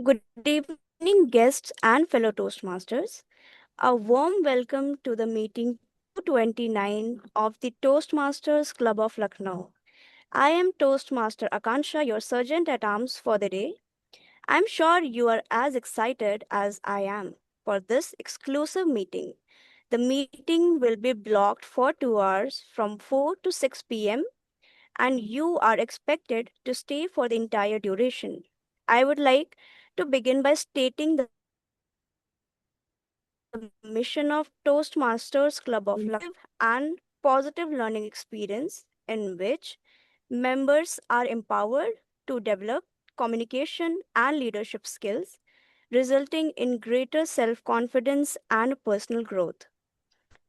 Good evening, guests and fellow Toastmasters. A warm welcome to the meeting 229 of the Toastmasters Club of Lucknow. I am Toastmaster Akansha, your sergeant at arms for the day. I'm sure you are as excited as I am for this exclusive meeting. The meeting will be blocked for 2 hours from 4 to 6 p.m., and you are expected to stay for the entire duration. I would like to begin by stating the mission of Toastmasters Club of Lucknow and positive learning experience in which members are empowered to develop communication and leadership skills, resulting in greater self confidence and personal growth.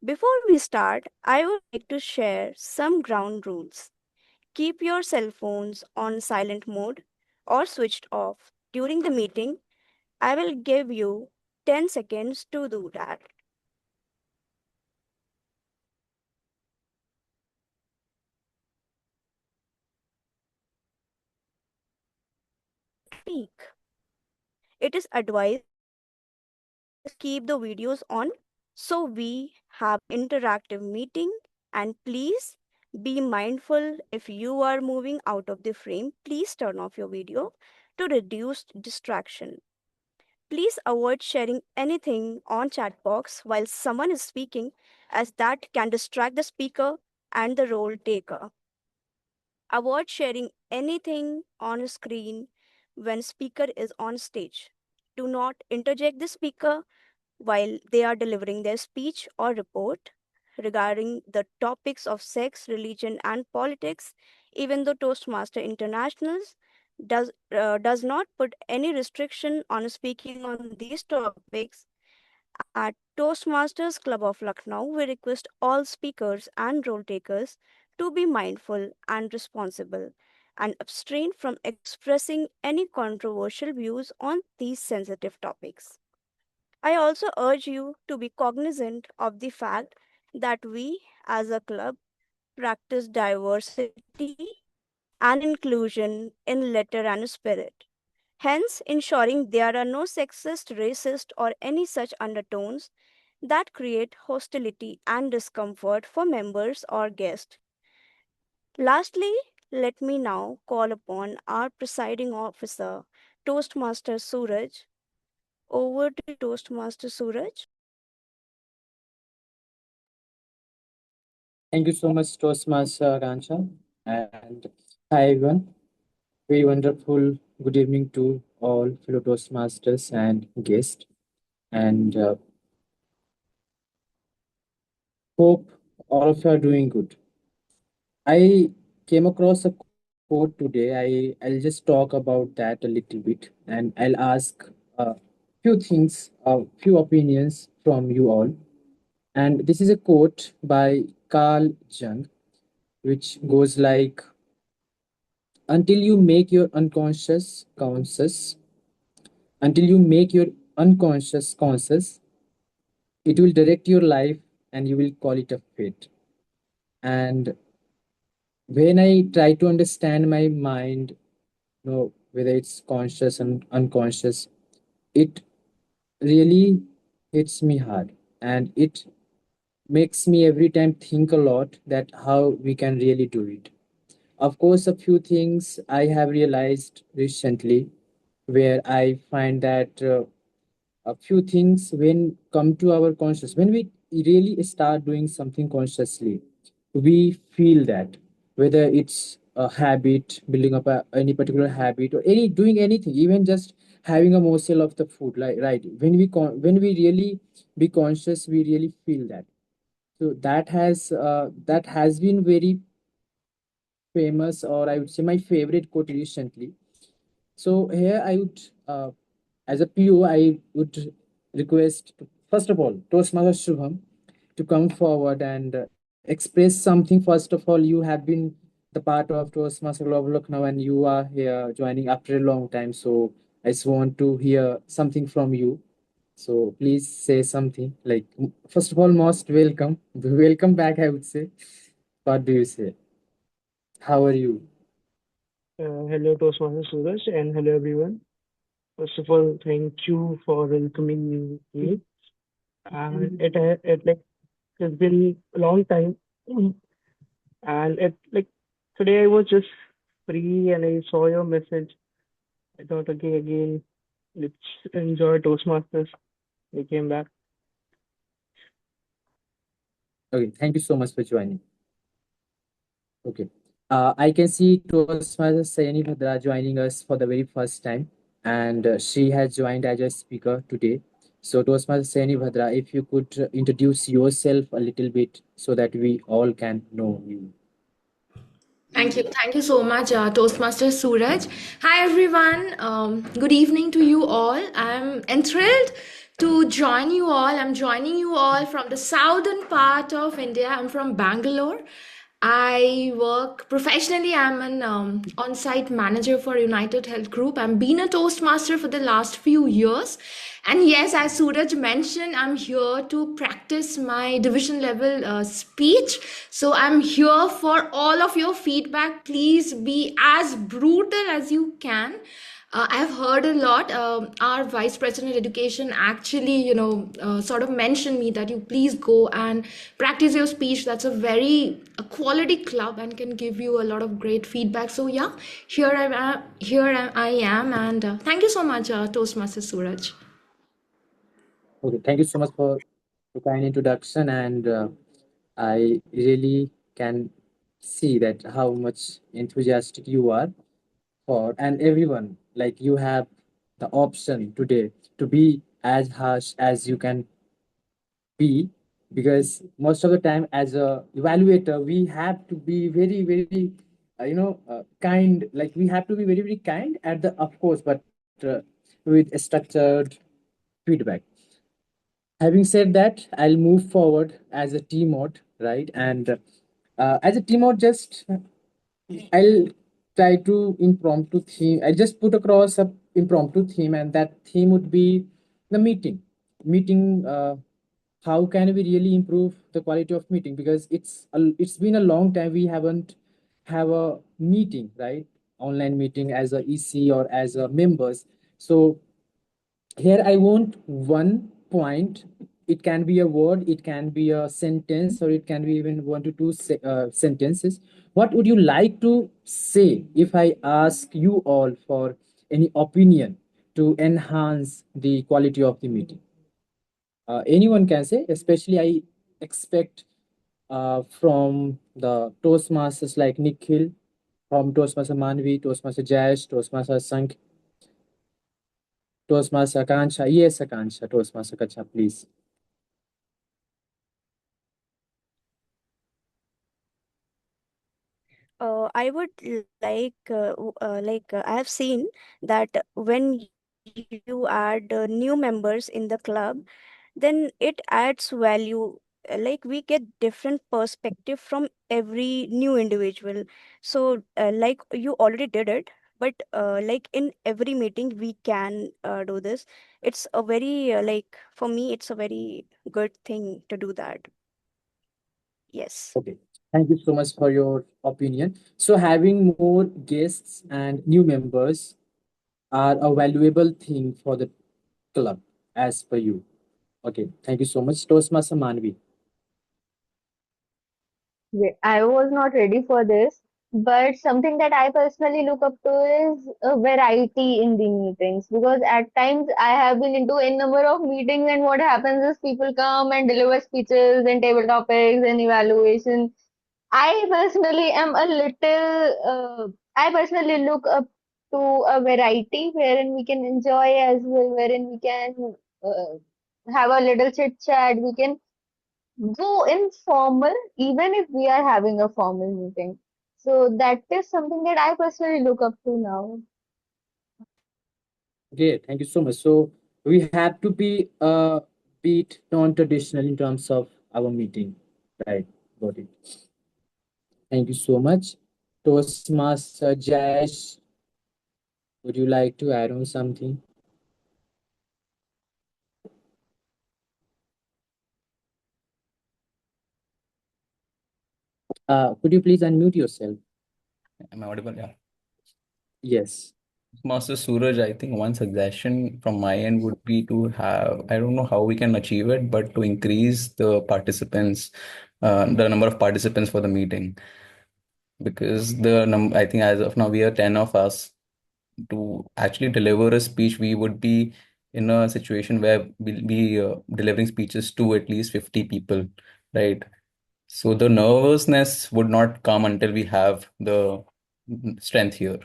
Before we start, I would like to share some ground rules. Keep your cell phones on silent mode or switched off during the meeting. I will give you 10 seconds to do that. Speak. It is advised to keep the videos on so we have interactive meeting, and please be mindful if you are moving out of the frame, please turn off your video to reduce distraction. Please avoid sharing anything on chat box while someone is speaking, as that can distract the speaker and the role taker. Avoid sharing anything on screen when speaker is on stage. Do not interject the speaker while they are delivering their speech or report regarding the topics of sex, religion, and politics. Even though Toastmaster Internationals does not put any restriction on speaking on these topics, at Toastmasters Club of Lucknow, we request all speakers and role takers to be mindful and responsible and abstain from expressing any controversial views on these sensitive topics. I also urge you to be cognizant of the fact that we, as a club, practice diversity and inclusion in letter and spirit. Hence, ensuring there are no sexist, racist, or any such undertones that create hostility and discomfort for members or guests. Lastly, let me now call upon our presiding officer, Toastmaster Suraj. Over to Toastmaster Suraj. Thank you so much, Toastmaster Akansha. And hi, everyone. Very wonderful good evening to all fellow Toastmasters and guests. And hope all of you are doing good. I came across a quote today. I'll just talk about that a little bit, and I'll ask a few things, a few opinions from you all. And this is a quote by Carl Jung, which goes like, until you make your unconscious conscious, until you make your unconscious conscious, it will direct your life and you will call it a fate. And when I try to understand my mind, whether it's conscious and unconscious, it really hits me hard, and it makes me every time think a lot that how we can really do it. Of course, a few things I have realized recently where I find that a few things when come to our conscious, when we really start doing something consciously, we feel that, whether it's a habit, building up any particular habit, or any doing anything, even just having a morsel of the food, like, right, when when we really be conscious, we really feel that. So that has been very famous, or I would say my favorite quote recently. So here I would, as a PO, I would request, first of all, Toastmaster Shubham to come forward and express something. First of all, you have been the part of Toastmaster Global Lucknow, and you are here joining after a long time. So I just want to hear something from you. So please say something. Like, first of all, most welcome. Welcome back, I would say. What do you say? How are you? Hello, Toastmaster Suraj, and hello, everyone. First of all, thank you for welcoming me. And it like has been a long time. And it like today I was just free and I saw your message. I thought, okay, again, let's enjoy Toastmasters. We came back. Okay, thank you so much for joining. Okay. I can see Toastmaster Sayani Bhadra joining us for the very first time, and she has joined as a speaker today. So, Toastmaster Sayani Bhadra, if you could introduce yourself a little bit so that we all can know you. Thank you. Thank you so much, Toastmaster Suraj. Hi, everyone. Good evening to you all. I'm enthralled to join you all. I'm joining you all from the southern part of India. I'm from Bangalore. I work professionally. I'm an on-site manager for United Health Group. I've been a Toastmaster for the last few years. And yes, as Suraj mentioned, I'm here to practice my division level speech. So I'm here for all of your feedback. Please be as brutal as you can. I've heard a lot. Our vice president education actually, sort of mentioned me that you please go and practice your speech. That's a quality club and can give you a lot of great feedback. So yeah, here I am, and thank you so much, Toastmaster Suraj. Okay, thank you so much for the kind introduction, and I really can see that how much enthusiastic you are for, and everyone, like you have the option today to be as harsh as you can be, because most of the time as a evaluator we have to be very kind, like we have to be very kind at the of course, but with a structured feedback. Having said that, I'll move forward as a team mode, right? And as a team mode, just I'll try to impromptu theme. I just put across a impromptu theme, and that theme would be the meeting. Meeting. How can we really improve the quality of meeting? Because it's been a long time we haven't have a meeting, right? Online meeting as a EC or as a members. So here I want one point. It can be a word, it can be a sentence, or it can be even one to two sentences. What would you like to say if I ask you all for any opinion to enhance the quality of the meeting? Anyone can say, especially I expect from the Toastmasters like Nikhil, from Toastmaster Manvi, Toastmaster Jayesh, Toastmaster Sank, Toastmaster Akansha. Yes, Akansha, Toastmaster Kacha, please. I would I have seen that when you add new members in the club, then it adds value. Like we get different perspective from every new individual. So like you already did it, but like in every meeting we can do this. It's a very like for me it's a very good thing to do that. Yes. Okay. Thank you so much for your opinion. So having more guests and new members are a valuable thing for the club as per you. Okay. Thank you so much. Toastmaster Manvi. I was not ready for this, but something that I personally look up to is a variety in the meetings because at times I have been into a number of meetings, and what happens is people come and deliver speeches and table topics and evaluation. I personally am a little, I personally look up to a variety wherein we can enjoy as well, wherein we can have a little chit chat, we can go informal even if we are having a formal meeting. So that is something that I personally look up to now. Great. Thank you so much. So we have to be a bit non-traditional in terms of our meeting. Right. Got it. Thank you so much. Toastmaster Jayesh, would you like to add on something? Could you please unmute yourself? Am I audible? Yeah. Yes. Master Suraj, I think one suggestion from my end would be to have, I don't know how we can achieve it, but to increase the participants, the number of participants for the meeting. Because I think as of now, we are 10 of us. To actually deliver a speech, we would be in a situation where we'll be delivering speeches to at least 50 people, right? So the nervousness would not come until we have the strength here.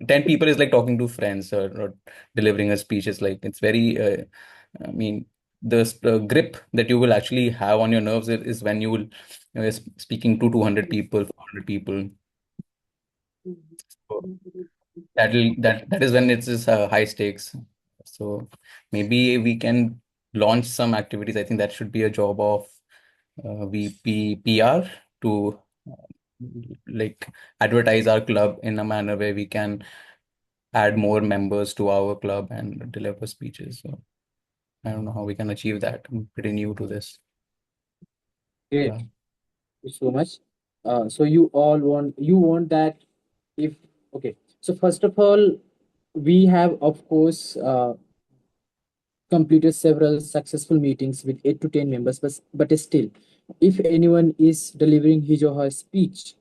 10 people is like talking to friends or delivering a speech. Is like, it's very, I mean, the grip that you will actually have on your nerves is when you will, speaking to 200 people, 400 people. So that is when it's just high stakes. So maybe we can launch some activities. I think that should be a job of VP PR to like advertise our club in a manner where we can add more members to our club and deliver speeches. So I don't know how we can achieve that. I'm pretty new to this. Great. Yeah. Thank you so much. So you want that if okay. So first of all, we have of course completed several successful meetings with 8 to 10 members, but still, if anyone is delivering his or her speech,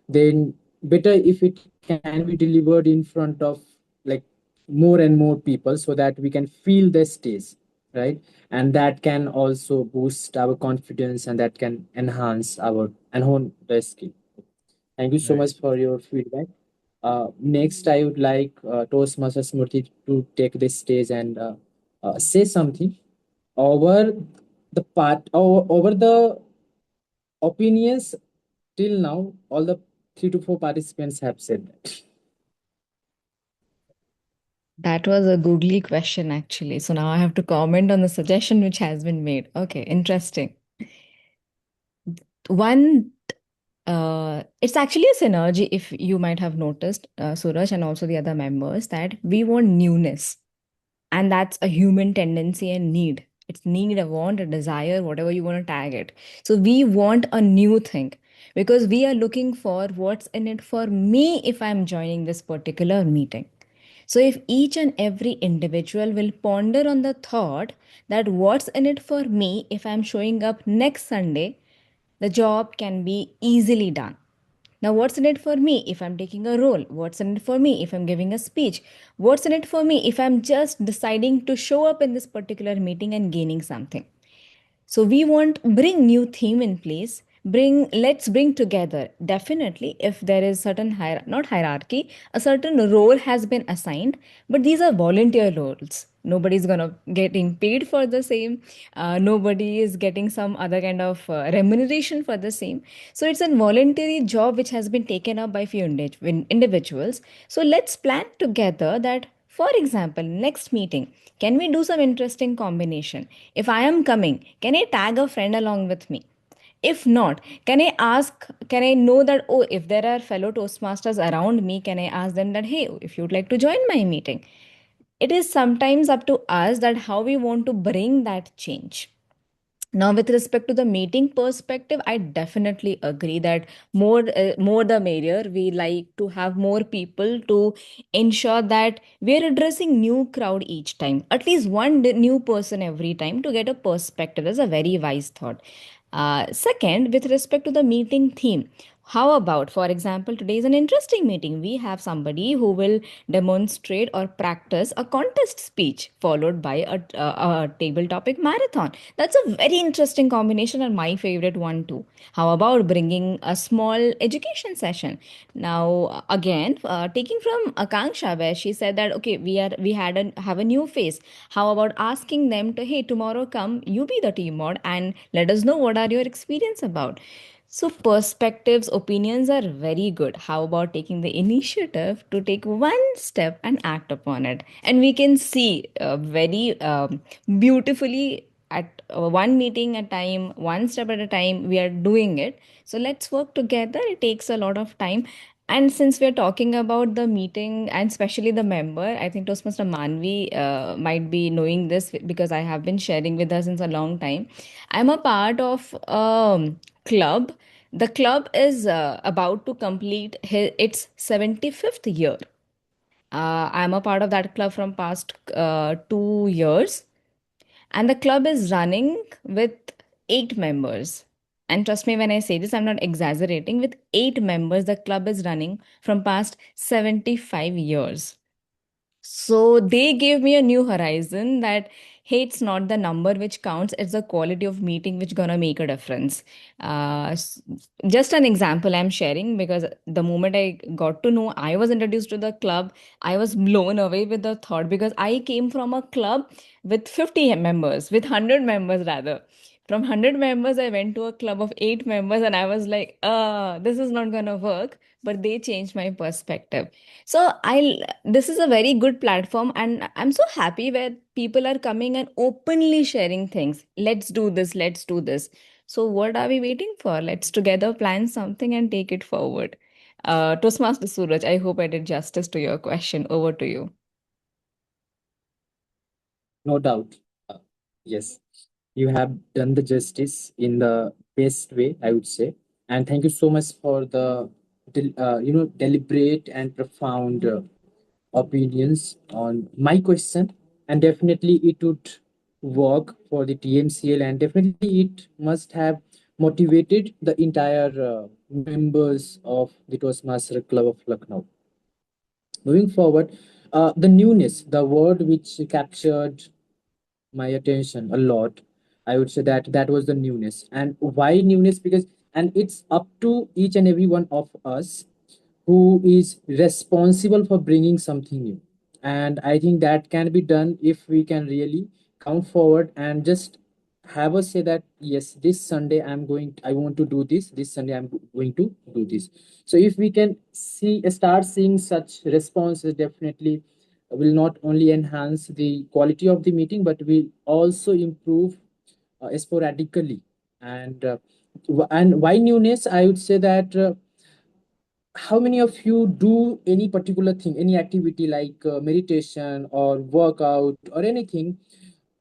then better if it can be delivered in front of like more and more people so that we can feel the stage, right? And that can also boost our confidence and that can enhance the skill. Thank you so Right. much for your feedback. Next, I would like Toastmaster Smriti to take this stage and say something over over the opinions till now. All the 3 to 4 participants have said that. That was a googly question, actually. So now I have to comment on the suggestion which has been made. Okay, interesting. One, it's actually a synergy, if you might have noticed, Suraj, and also the other members, that we want newness. And that's a human tendency and need. It's need, a want, a desire, whatever you want to tag it. So we want a new thing because we are looking for what's in it for me if I'm joining this particular meeting. So, if each and every individual will ponder on the thought that what's in it for me if I'm showing up next Sunday, the job can be easily done. Now, what's in it for me if I'm taking a role? What's in it for me if I'm giving a speech? What's in it for me if I'm just deciding to show up in this particular meeting and gaining something? So we want bring new theme in place. Let's bring together. Definitely, if there is certain not hierarchy, a certain role has been assigned, but these are volunteer roles. Nobody's gonna getting paid for the same. Nobody is getting some other kind of remuneration for the same. So it's a voluntary job which has been taken up by few individuals. So let's plan together that, for example, next meeting, can we do some interesting combination? If I am coming, can I tag a friend along with me? If not, can I know that, oh, if there are fellow Toastmasters around me, can I ask them that, hey, if you'd like to join my meeting? It is sometimes up to us that how we want to bring that change. Now, with respect to the meeting perspective, I definitely agree that more the merrier. We like to have more people to ensure that we're addressing new crowd each time, at least one new person every time to get a perspective. That's a very wise thought. Second, with respect to the meeting theme, how about, for example, today is an interesting meeting. We have somebody who will demonstrate or practice a contest speech followed by a table topic marathon. That's a very interesting combination and my favorite one too. How about bringing a small education session? Now, again, taking from Akanksha, where she said that okay, have a new face. How about asking them to, hey, tomorrow come, you be the team mod and let us know what are your experience about. So, perspectives, opinions are very good. How about taking the initiative to take one step and act upon it? And we can see very beautifully at one meeting at a time, one step at a time, we are doing it. So, let's work together. It takes a lot of time. And since we're talking about the meeting and especially the member, I think Toastmaster Manvi might be knowing this because I have been sharing with her since a long time. I'm a part of club. The club is about to complete its 75th year. I'm a part of that club from past 2 years, and the club is running with 8 members. And trust me when I say this, I'm not exaggerating. With 8 members, the club is running from past 75 years. So they gave me a new horizon that hey, it's not the number which counts, it's the quality of meeting which gonna make a difference. Just an example I'm sharing because the moment I got to know I was introduced to the club, I was blown away with the thought because I came from a club with 50 members, with 100 members rather. From 100 members, I went to a club of 8 members, and I was like, this is not gonna work. But they changed my perspective. So this is a very good platform, and I'm so happy where people are coming and openly sharing things. Let's do this, let's do this. So what are we waiting for? Let's together plan something and take it forward. Toastmaster Suraj, I hope I did justice to your question. Over to you. No doubt. Yes, you have done the justice in the best way, I would say. And thank you so much for the deliberate and profound opinions on my question. And definitely it would work for the TMCL, and definitely it must have motivated the entire members of the Toastmaster Club of Lucknow. Moving forward, the newness, the word which captured my attention a lot, I would say that that was the newness. And why newness? Because and it's up to each and every one of us who is responsible for bringing something new. And I think that can be done if we can really come forward and just have us say that yes, this Sunday I want to do this Sunday I'm going to do this. So if we can start seeing such responses, definitely will not only enhance the quality of the meeting but will also improve sporadically. And why newness? I would say that how many of you do any particular thing, any activity like meditation or workout or anything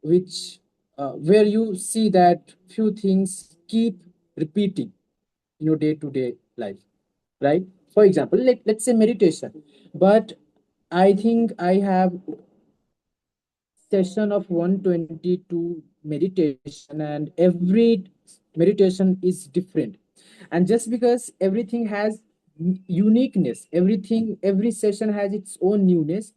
which where you see that few things keep repeating in your day-to-day life, right? For example, let's say meditation. But I think I have session of 122 meditation, and every meditation is different. And just because everything has uniqueness, every session has its own newness,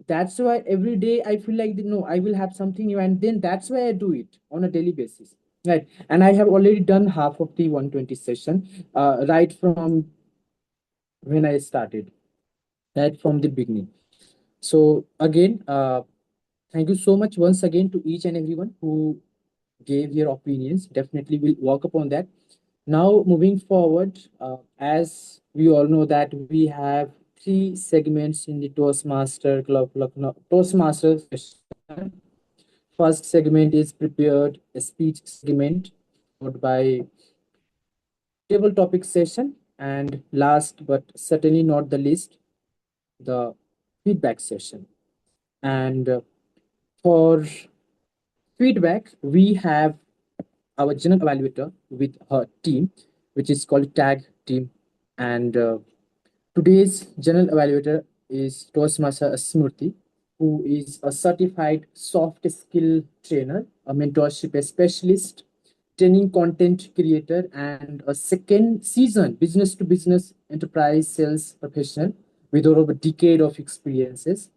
that's why every day I feel like no, I will have something new, and then that's why I do it on a daily basis, right? And I have already done half of the 120 session, right from when I started, right from the beginning. So again, thank you so much once again to each and everyone who gave your opinions. Definitely will work upon that. Now, moving forward, as we all know that we have three segments in the Toastmaster Club Lucknow Toastmaster session. First segment is prepared a speech segment, followed by table topic session, and last but certainly not the least, the feedback session. And for feedback, we have our general evaluator with her team, which is called Tag Team. And today's general evaluator is Toastmaster Smurti, who is a certified soft skill trainer, a mentorship specialist, training content creator, and a second season business to business enterprise sales professional with over a decade of experiences.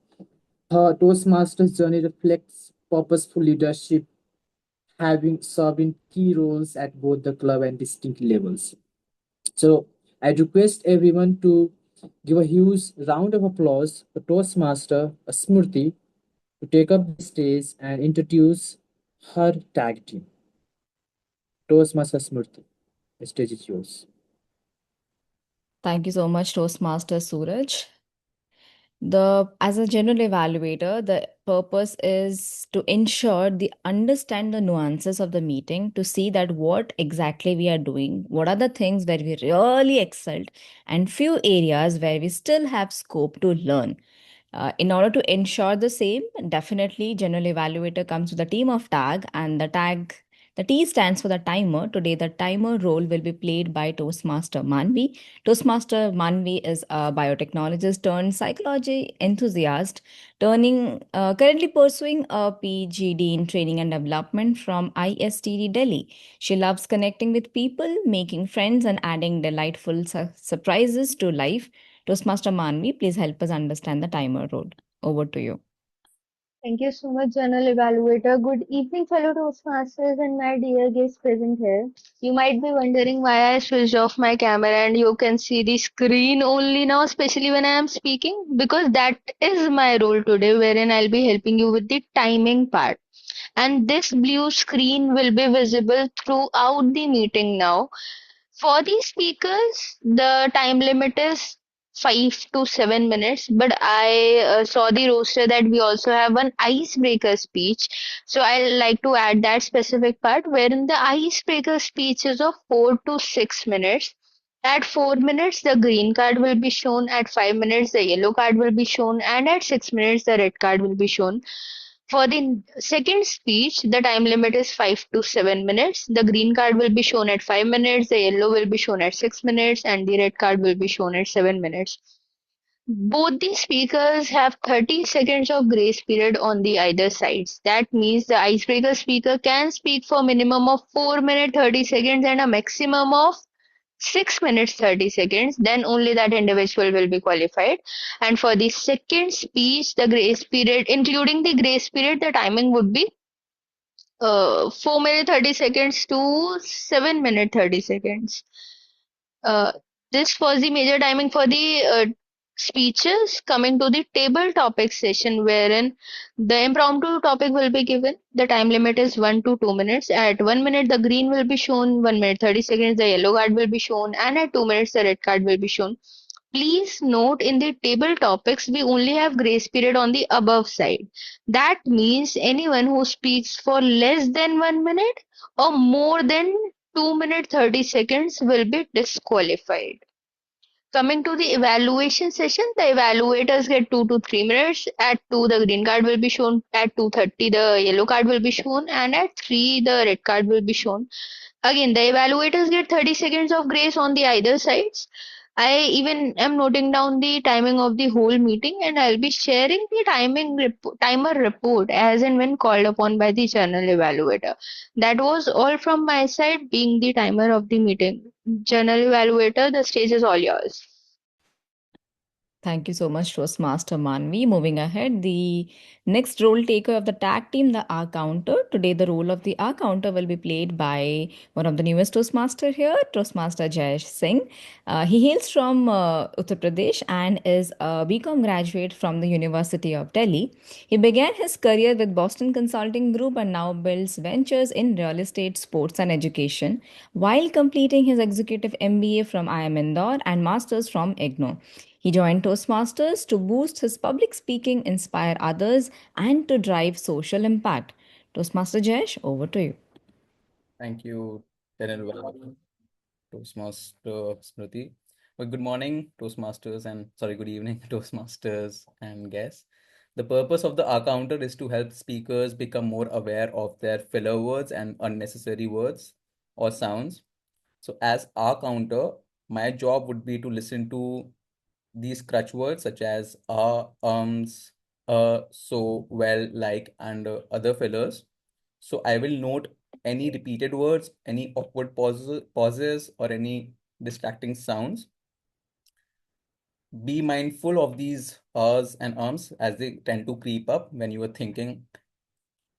Her Toastmasters journey reflects purposeful leadership, having served in key roles at both the club and distinct levels. So I request everyone to give a huge round of applause for Toastmaster Smurti to take up the stage and introduce her tag team. Toastmaster Smurti, the stage is yours. Thank you so much, Toastmaster Suraj. As a general evaluator, the purpose is to ensure the understand the nuances of the meeting, to see that what exactly we are doing, what are the things where we really excelled, and few areas where we still have scope to learn. In order to ensure the same, definitely general evaluator comes with a team of tag, and the tag The T stands for the timer. Today, the timer role will be played by Toastmaster Manvi. Toastmaster Manvi is a biotechnologist turned psychology enthusiast, currently pursuing a PGD in training and development from ISTD Delhi. She loves connecting with people, making friends, and adding delightful surprises to life. Toastmaster Manvi, please help us understand the timer role. Over to you. Thank you so much, Journal Evaluator. Good evening, fellow Toastmasters and my dear guests present here. You might be wondering why I switched off my camera and you can see the screen only now, especially when I am speaking, because that is my role today, wherein I'll be helping you with the timing part. And this blue screen will be visible throughout the meeting now. For the speakers, the time limit is 5 to 7 minutes, but I saw the roster that we also have one icebreaker speech. So I like to add that specific part wherein the icebreaker speech is of 4 to 6 minutes. At 4 minutes, the green card will be shown. At 5 minutes, the yellow card will be shown. And at 6 minutes, the red card will be shown. For the second speech, the time limit is 5 to 7 minutes. The green card will be shown at 5 minutes, the yellow will be shown at 6 minutes, and the red card will be shown at 7 minutes. Both the speakers have 30 seconds of grace period on the either sides. That means the icebreaker speaker can speak for minimum of 4 minutes 30 seconds and a maximum of 6 minutes 30 seconds, then only that individual will be qualified. And for the second speech, the grace period, including the grace period, the timing would be 4 minutes 30 seconds to 7 minutes 30 seconds. Uh, this was the major timing for the speeches. Coming to the table topic session, wherein the impromptu topic will be given. The time limit is 1 to 2 minutes. At 1 minute, the green will be shown, 1 minute 30 seconds, the yellow card will be shown, and at 2 minutes, the red card will be shown. Please note in the table topics, we only have grace period on the above side. That means anyone who speaks for less than 1 minute or more than 2 minutes 30 seconds will be disqualified. Coming to the evaluation session, the evaluators get 2 to 3 minutes. At 2, the green card will be shown. At 2:30, the yellow card will be shown, and at 3, the red card will be shown. Again, the evaluators get 30 seconds of grace on the either sides. I even am noting down the timing of the whole meeting, and I'll be sharing the timer report as and when called upon by the journal evaluator. That was all from my side, being the timer of the meeting. Journal evaluator, the stage is all yours. Thank you so much, Toastmaster Manvi. Moving ahead, the next role taker of the tag team, the R counter. Today, the role of the R counter will be played by one of the newest Toastmaster here, Toastmaster Jayesh Singh. He hails from Uttar Pradesh and is a BCom graduate from the University of Delhi. He began his career with Boston Consulting Group and now builds ventures in real estate, sports, and education while completing his executive MBA from IIM Indore and Masters from IGNOU. He joined Toastmasters to boost his public speaking, inspire others, and to drive social impact. Toastmaster Jayesh, over to you. Thank you, General Toastmaster Smriti. Well, good morning, Toastmasters, and good evening, Toastmasters and guests. The purpose of the R counter is to help speakers become more aware of their filler words and unnecessary words or sounds. So, as R counter, my job would be to listen to these crutch words such as so, well, like, and other fillers. So I will note any repeated words, any awkward pauses, or any distracting sounds. Be mindful of these uhs and ums as they tend to creep up when you are thinking.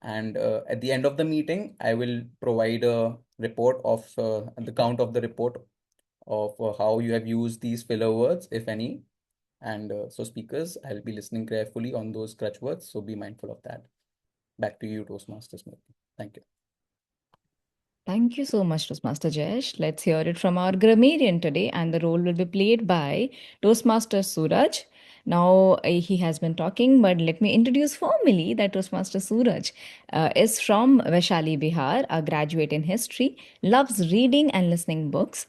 And at the end of the meeting, I will provide a report of the count of the report of how you have used these filler words, if any. And so speakers, I'll be listening carefully on those crutch words. So be mindful of that. Back to you, Toastmasters. Thank you. Thank you so much, Toastmaster Jayesh. Let's hear it from our grammarian today, and the role will be played by Toastmaster Suraj. Now, he has been talking, but let me introduce formally that Toastmaster Suraj is from Vaishali, Bihar, a graduate in history, loves reading and listening books.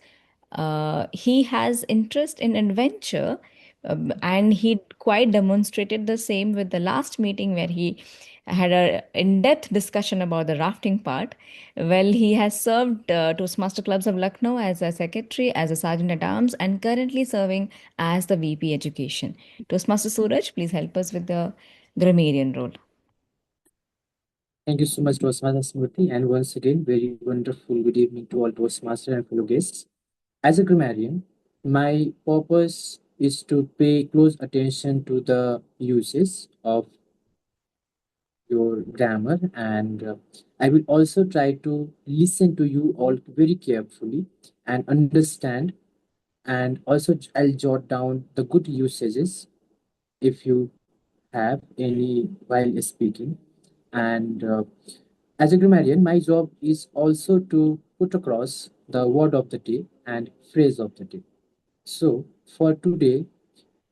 He has interest in adventure, And he quite demonstrated the same with the last meeting where he had a in-depth discussion about the rafting part. Well, he has served Toastmaster Clubs of Lucknow as a secretary, as a sergeant at arms, and currently serving as the VP Education. Toastmaster Suraj, please help us with the grammarian role. Thank you so much, Toastmaster Smriti. And once again, very wonderful good evening to all Toastmaster and fellow guests. As a grammarian, my purpose is to pay close attention to the uses of your grammar, and I will also try to listen to you all very carefully and understand, and also I'll jot down the good usages if you have any while speaking. And as a grammarian, my job is also to put across the word of the day and phrase of the day. So for today,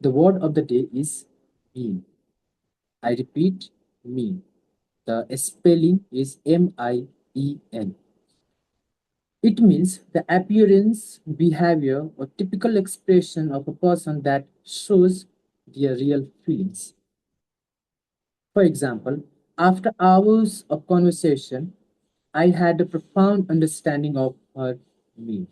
the word of the day is mean. I repeat, mean. The spelling is MIEN. It means the appearance, behavior, or typical expression of a person that shows their real feelings. For example, after hours of conversation, I had a profound understanding of her mean.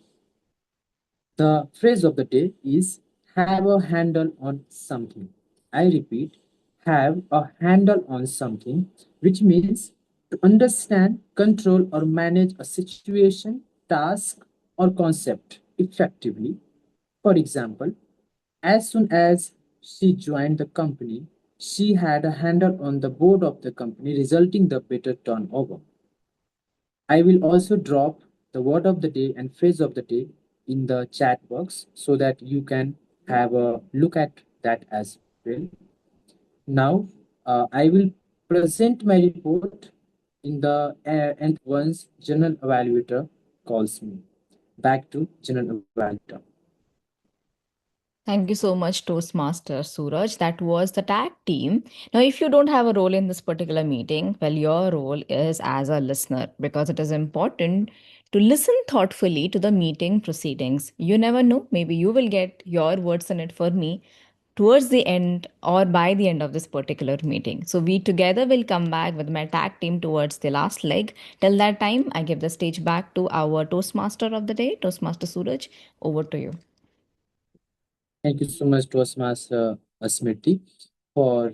The phrase of the day is have a handle on something. I repeat, have a handle on something, which means to understand, control, or manage a situation, task, or concept effectively. For example, as soon as she joined the company, she had a handle on the board of the company, resulting the better turnover. I will also drop the word of the day and phrase of the day in the chat box so that you can have a look at that as well. Now, I will present my report in the and once general evaluator calls me. Back to general evaluator. Thank you so much, Toastmaster Suraj. That was the tag team. Now, if you don't have a role in this particular meeting, well, your role is as a listener because it is important to listen thoughtfully to the meeting proceedings. You never know, maybe you will get your words in it for me towards the end or by the end of this particular meeting. So, we together will come back with my tag team towards the last leg. Till that time, I give the stage back to our Toastmaster of the day, Toastmaster Suraj. Over to you. Thank you so much, Toastmaster Smriti, for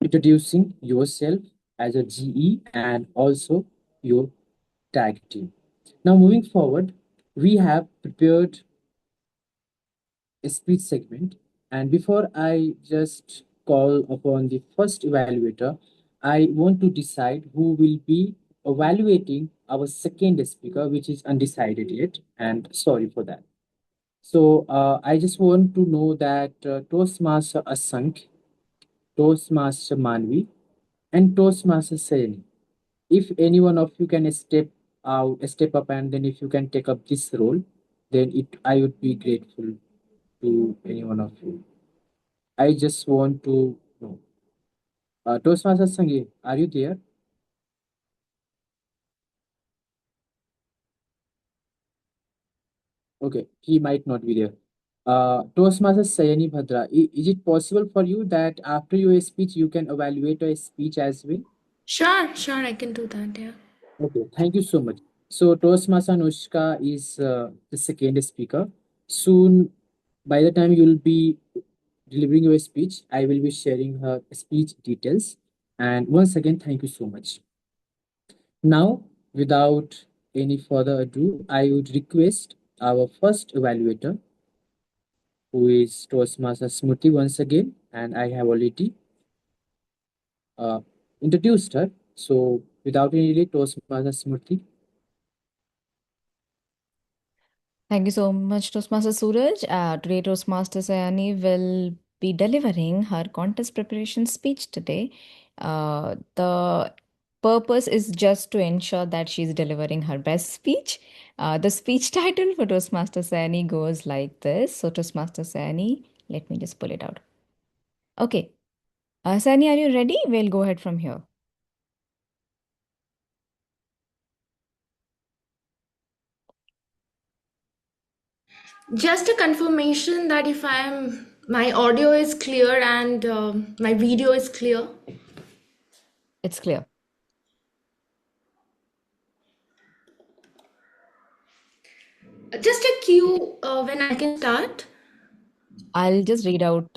introducing yourself as a GE and also your tag team. Now, moving forward, we have prepared a speech segment. And before I just call upon the first evaluator, I want to decide who will be evaluating our second speaker, which is undecided yet. And sorry for that. So I just want to know that Toastmaster Asank, Toastmaster Manvi, and Toastmaster Sayani, if any one of you can step up, and then if you can take up this role, then I would be grateful to any one of you. I just want to know. Toastmaster Sangi, are you there? Okay, he might not be there. Toastmaster Sayani Bhadra, is it possible for you that after your speech you can evaluate a speech as well? Sure, I can do that. Yeah. Okay, thank you so much. So Toastmaster Anushka is the second speaker. Soon, by the time you'll be delivering your speech, I will be sharing her speech details. And once again, thank you so much. Now, without any further ado, I would request our first evaluator, who is Toastmaster Smriti once again, and I have already uh, introduced her. So, without any delay, Toastmaster Smriti. Thank you so much, Toastmaster Suraj. Today, Toastmaster Sayani will be delivering her contest preparation speech today. The purpose is just to ensure that she's delivering her best speech. The speech title for Toastmaster Sayani goes like this. So, Toastmaster Sayani, let me just pull it out. Okay. Sayani, are you ready? We'll go ahead from here. Just a confirmation that if I am my audio is clear and my video is clear. It's clear. Just a cue when I can start. I'll just read out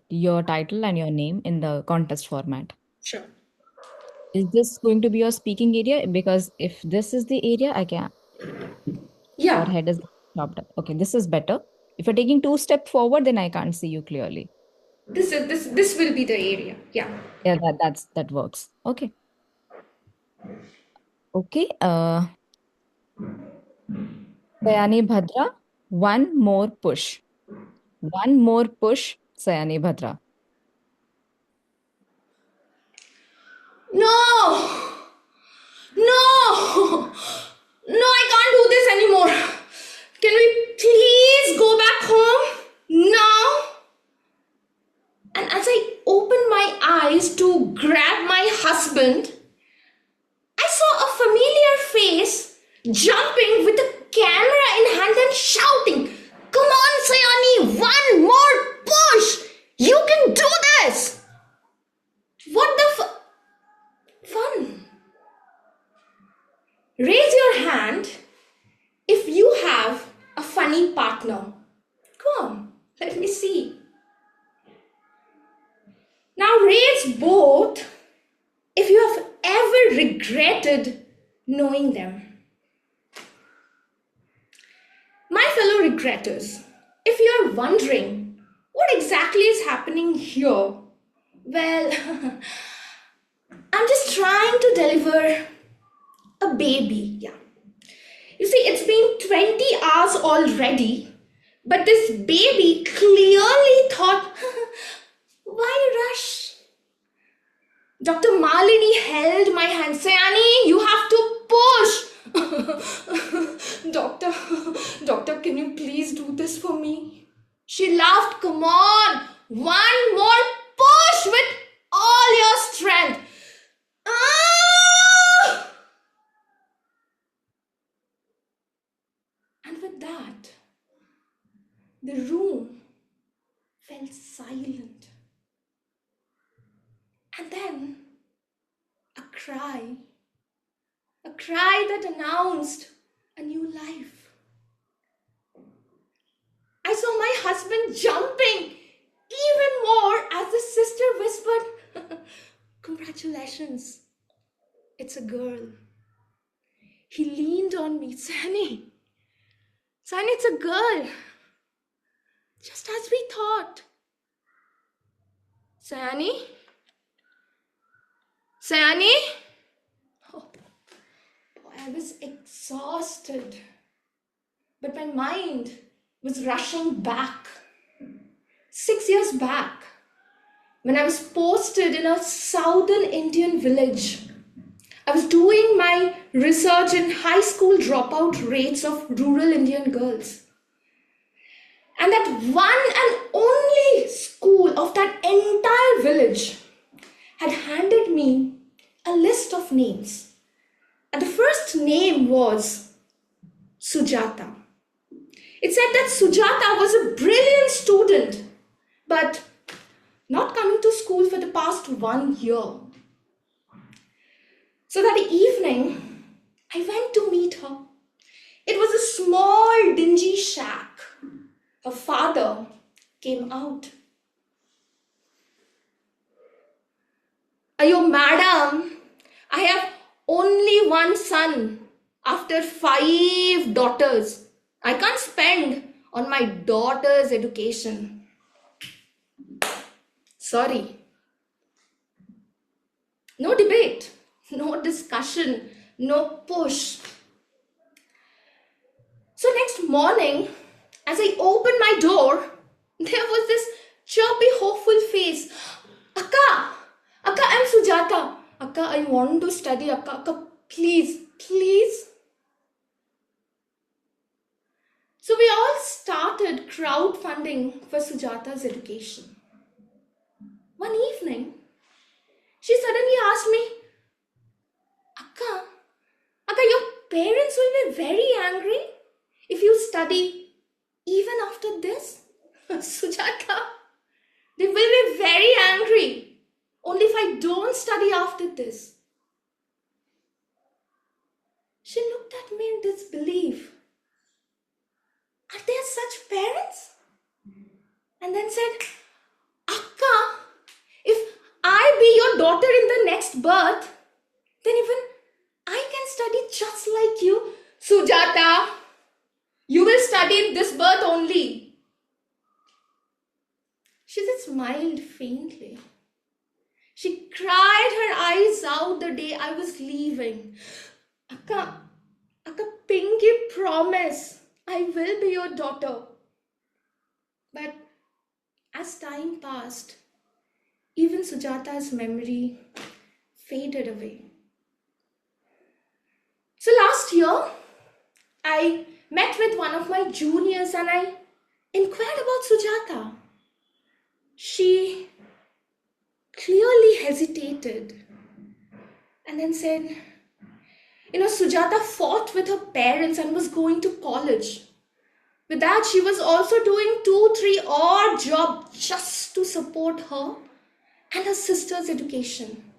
your title and your name in the contest format. Sure. Is this going to be your speaking area? Because if this is the area, I can. Your Yeah, head is chopped up. Okay, this is better. If you're taking 2 steps forward, then I can't see you clearly. this will be the area. Yeah. Yeah, that works. Okay. Okay. Sayani Bhadra, one more push. One more push, Sayani Bhadra. No! No! No, I can't do this anymore. Can we please go back home? No! And as I opened my eyes to grab my husband, I saw a familiar face jumping with a camera in hand and shouting, "Come on, Sayani, one more push! You can do this!" What the fun? Raise your hand if you have a funny partner. Come on, let me see. Now raise both if you have ever regretted knowing them. My fellow regretters, if you are wondering what exactly is happening here, well, I'm just trying to deliver a baby. Yeah. You see, it's been 20 hours already, but this baby clearly thought, why rush? Dr. Malini held my hand. "Sayani, you have to push." Doctor, can you please do this for me? She laughed. "Come on, one more push with all your strength." Ah! And with that, the room fell silent. And then a cry that announced a new life. I saw my husband jumping even more as the sister whispered, "Congratulations, it's a girl." He leaned on me. Sayani, it's a girl. Just as we thought." Sayani? Oh, boy, I was exhausted. But my mind was rushing back. 6 years back, when I was posted in a southern Indian village. I was doing my research in high school dropout rates of rural Indian girls. And that one and only school of that entire village had handed me a list of names. And the first name was Sujata. It said that Sujata was a brilliant student, but not coming to school for the past 1 year. So that evening, I went to meet her. It was a small, dingy shack. Her father came out. "Ayo, madam, I have only one son after 5 daughters. I can't spend on my daughter's education. Sorry." No debate, no discussion, no push. So next morning, as I opened my door, there was this chirpy, hopeful face. Akka, I'm Sujata. Akka, I want to study. Akka, please. So we all started crowdfunding for Sujata's education. One evening, she suddenly asked me, Akka, your parents will be very angry if you study even after this." Sujata, only if I don't study after this. She looked at me in disbelief. Are there such parents? And then said, Akka, if I be your daughter in the next birth, then even I can study just like you. Sujata, you will study in this birth only. She just smiled faintly. She cried her eyes out the day I was leaving. Akka, Pinky, promise, I will be your daughter. But as time passed, even Sujata's memory faded away. So last year, I met with one of my juniors and I inquired about Sujata. She clearly hesitated and then said, Sujata fought with her parents and was going to college. With that, she was also doing 2-3 odd jobs just to support her and her sister's education.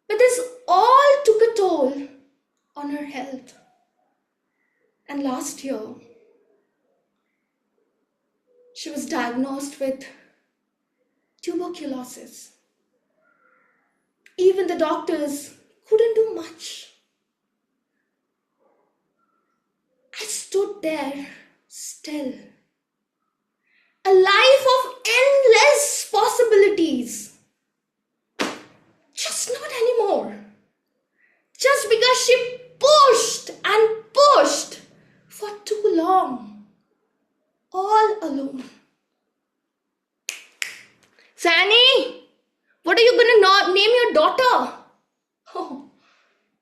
But this all took a toll on her health. And last year, she was diagnosed with tuberculosis. Even the doctors couldn't do much. I stood there still. A life of endless possibilities. Just not anymore. Just because she pushed and pushed for too long. All alone. Sani, what are you going to name your daughter? Oh,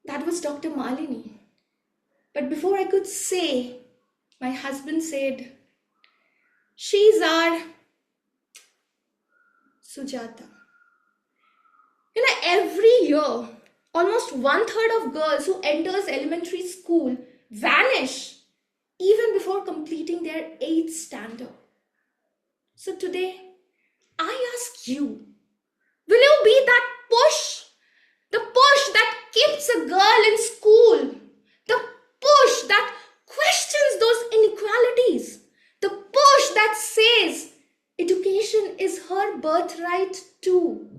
that was Dr. Malini. But before I could say, my husband said, she's our Sujata. Every year, almost 1/3 of girls who enters elementary school vanish even before completing their 8th standard. So today, I ask you, will you be that push? The push that keeps a girl in school. The push that questions those inequalities. The push that says education is her birthright too.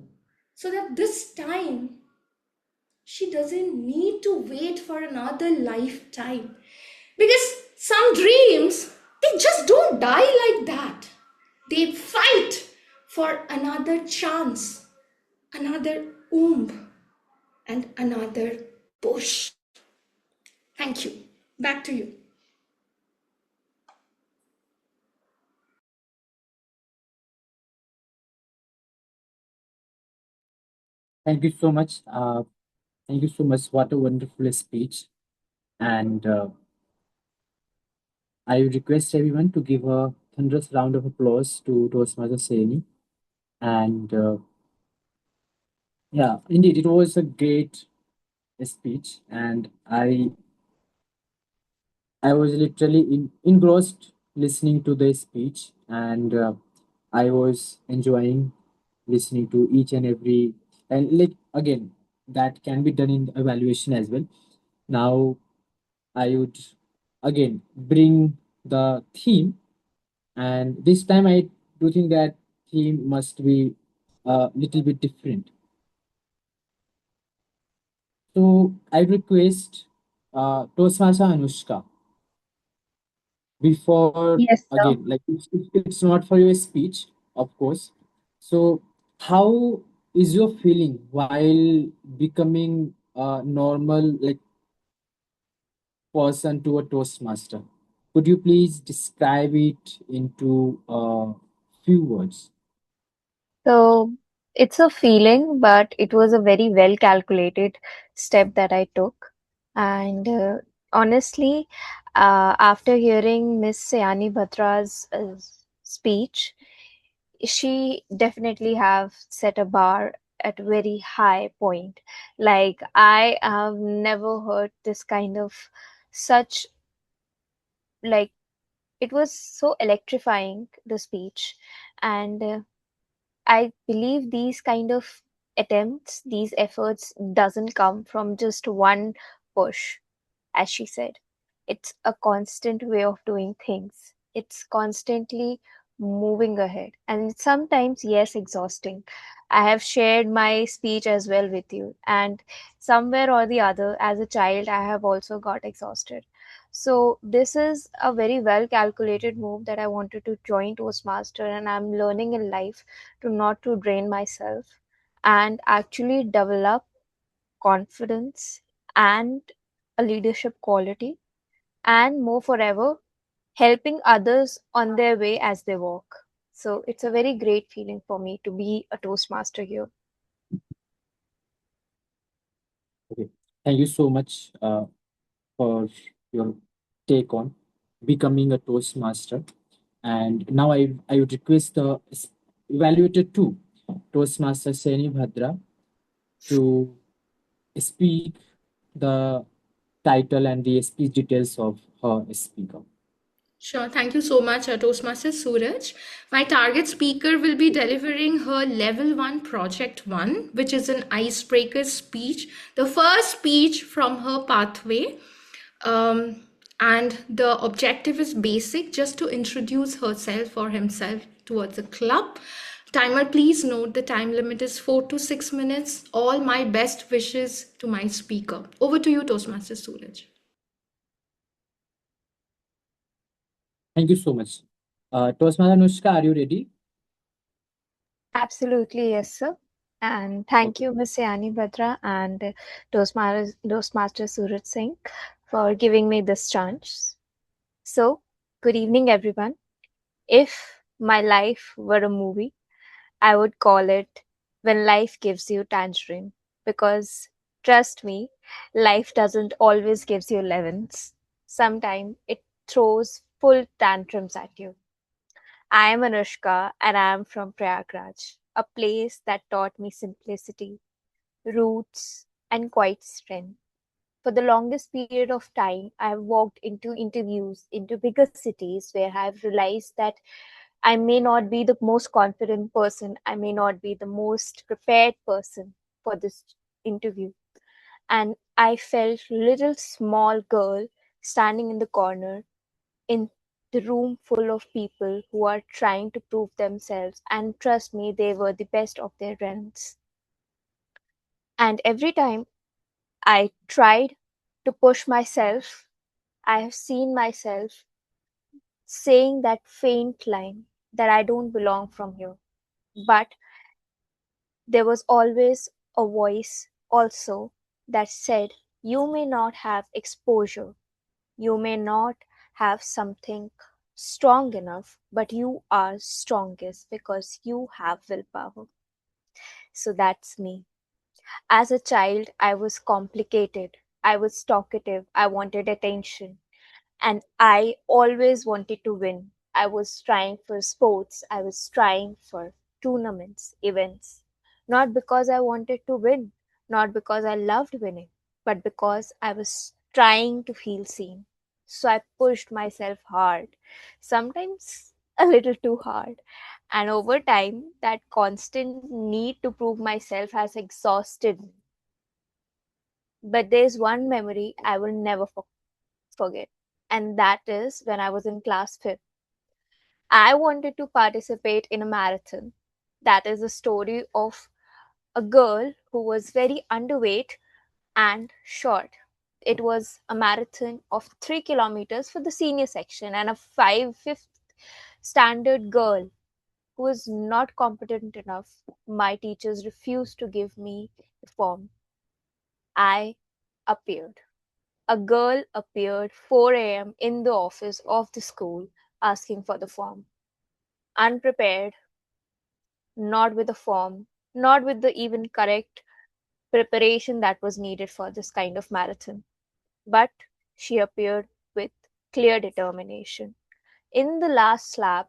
So that this time, she doesn't need to wait for another lifetime. Because some dreams, they just don't die like that. They fight for another chance, another womb, and another push. Thank you. Back to you. Thank you so much. Thank you so much. What a wonderful speech. And I request everyone to give a thunderous round of applause to Toastmaster Seni. And yeah, indeed, it was a great speech. And I was literally engrossed listening to the speech. And I was enjoying listening to each and every, and like again, that can be done in evaluation as well. Now I would again bring the theme, and this time I do think that theme must be a little bit different. So I request Tosasa Anushka, before Yes, sir. again, like it's not for your speech, of course. So how is your feeling while becoming a normal like person to a Toastmaster? Could you please describe it into a few words? So it's a feeling, but it was a very well calculated step that I took. And honestly, after hearing Miss Sayani Batra's speech, she definitely have set a bar at a very high point. Like I have never heard this kind of such, like, it was so electrifying, the speech. And I believe these kind of attempts, these efforts doesn't come from just one push, as she said. It's a constant way of doing things. It's constantly moving ahead. And sometimes, yes, exhausting. I have shared my speech as well with you. And somewhere or the other, as a child, I have also got exhausted. So, this is a very well calculated move that I wanted to join Toastmaster, and I'm learning in life to not to drain myself and actually develop confidence and a leadership quality, and more forever, helping others on their way as they walk. So it's a very great feeling for me to be a Toastmaster here. Okay. Thank you so much for your take on becoming a Toastmaster. And now I would request the evaluator two, Toastmaster Seni Bhadra, to speak the title and the speech details of her speaker. Sure. Thank you so much, Toastmaster Suraj. My target speaker will be delivering her level 1 project 1, which is an icebreaker speech, the first speech from her pathway. And the objective is basic, just to introduce herself or himself towards the club. Timer, please note the time limit is 4 to 6 minutes. All my best wishes to my speaker. Over to you, Toastmaster Suraj. Thank you so much. Toastmaster Anushka, are you ready? Absolutely, yes, sir. And thank Okay. you, Ms. Yani Batra and Toastmaster Suraj Singh, for giving me this chance. So, good evening, everyone. If my life were a movie, I would call it When Life Gives You Tangerine, because trust me, life doesn't always gives you lemons. Sometimes it throws full tantrums at you. I am Anushka and I am from Prayagraj, a place that taught me simplicity, roots, and quiet strength. For the longest period of time, I have walked into interviews into bigger cities where I have realized that I may not be the most confident person, I may not be the most prepared person for this interview. And I felt little small girl standing in the corner in the room full of people who are trying to prove themselves, and trust me, they were the best of their realms. And every time I tried to push myself, I have seen myself saying that faint line that I don't belong from here. But there was always a voice also that said, you may not have exposure, you may not have something strong enough, but you are strongest because you have willpower. So that's me. As a child, I was complicated, I was talkative, I wanted attention, and I always wanted to win. I was trying for sports, I was trying for tournaments, events, not because I wanted to win, not because I loved winning, but because I was trying to feel seen. So I pushed myself hard, sometimes a little too hard. And over time, that constant need to prove myself has exhausted me. But there's one memory I will never forget, and that is when I was in class 5th. I wanted to participate in a marathon. That is a story of a girl who was very underweight and short. It was a marathon of 3 kilometers for the senior section, and a fifth standard girl who was not competent enough. My teachers refused to give me the form. I appeared. A girl appeared 4 a.m. in the office of the school asking for the form. Unprepared, not with a form, not with the even correct preparation that was needed for this kind of marathon. But she appeared with clear determination. In the last lap,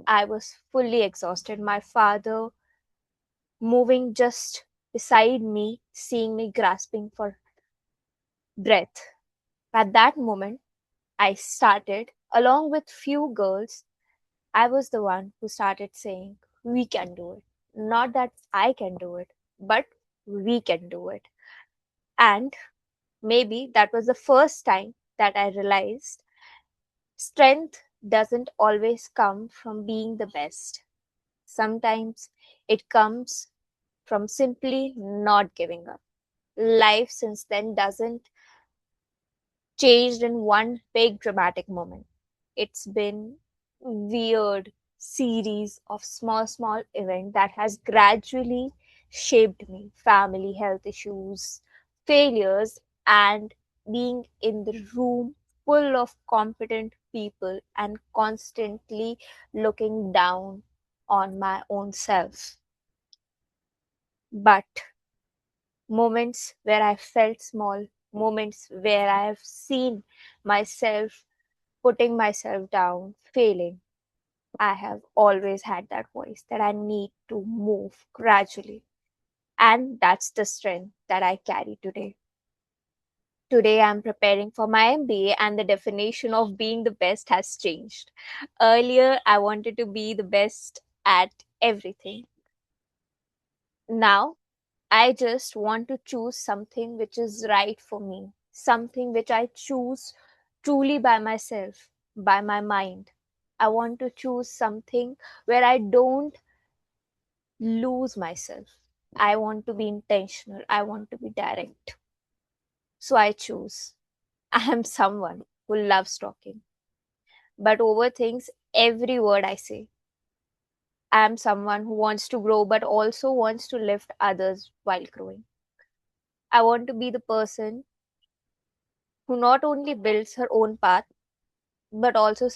I was fully exhausted. My father moving just beside me, seeing me grasping for breath. At that moment, I started, along with few girls, I was the one who started saying, we can do it. Not that I can do it, but we can do it. And maybe that was the first time that I realized strength doesn't always come from being the best. Sometimes it comes from simply not giving up. Life since then doesn't changed in one big dramatic moment. It's been weird series of small events that has gradually shaped me. Family health issues, failures, and being in the room full of competent people and constantly looking down on my own self. But moments where I felt small, moments where I have seen myself putting myself down, failing. I have always had that voice that I need to move gradually. And that's the strength that I carry today. Today, I'm preparing for my MBA, and the definition of being the best has changed. Earlier, I wanted to be the best at everything. Now, I just want to choose something which is right for me, something which I choose truly by myself, by my mind. I want to choose something where I don't lose myself. I want to be intentional. I want to be direct. So I choose. I am someone who loves talking, but overthinks every word I say. I am someone who wants to grow, but also wants to lift others while growing. I want to be the person who not only builds her own path but also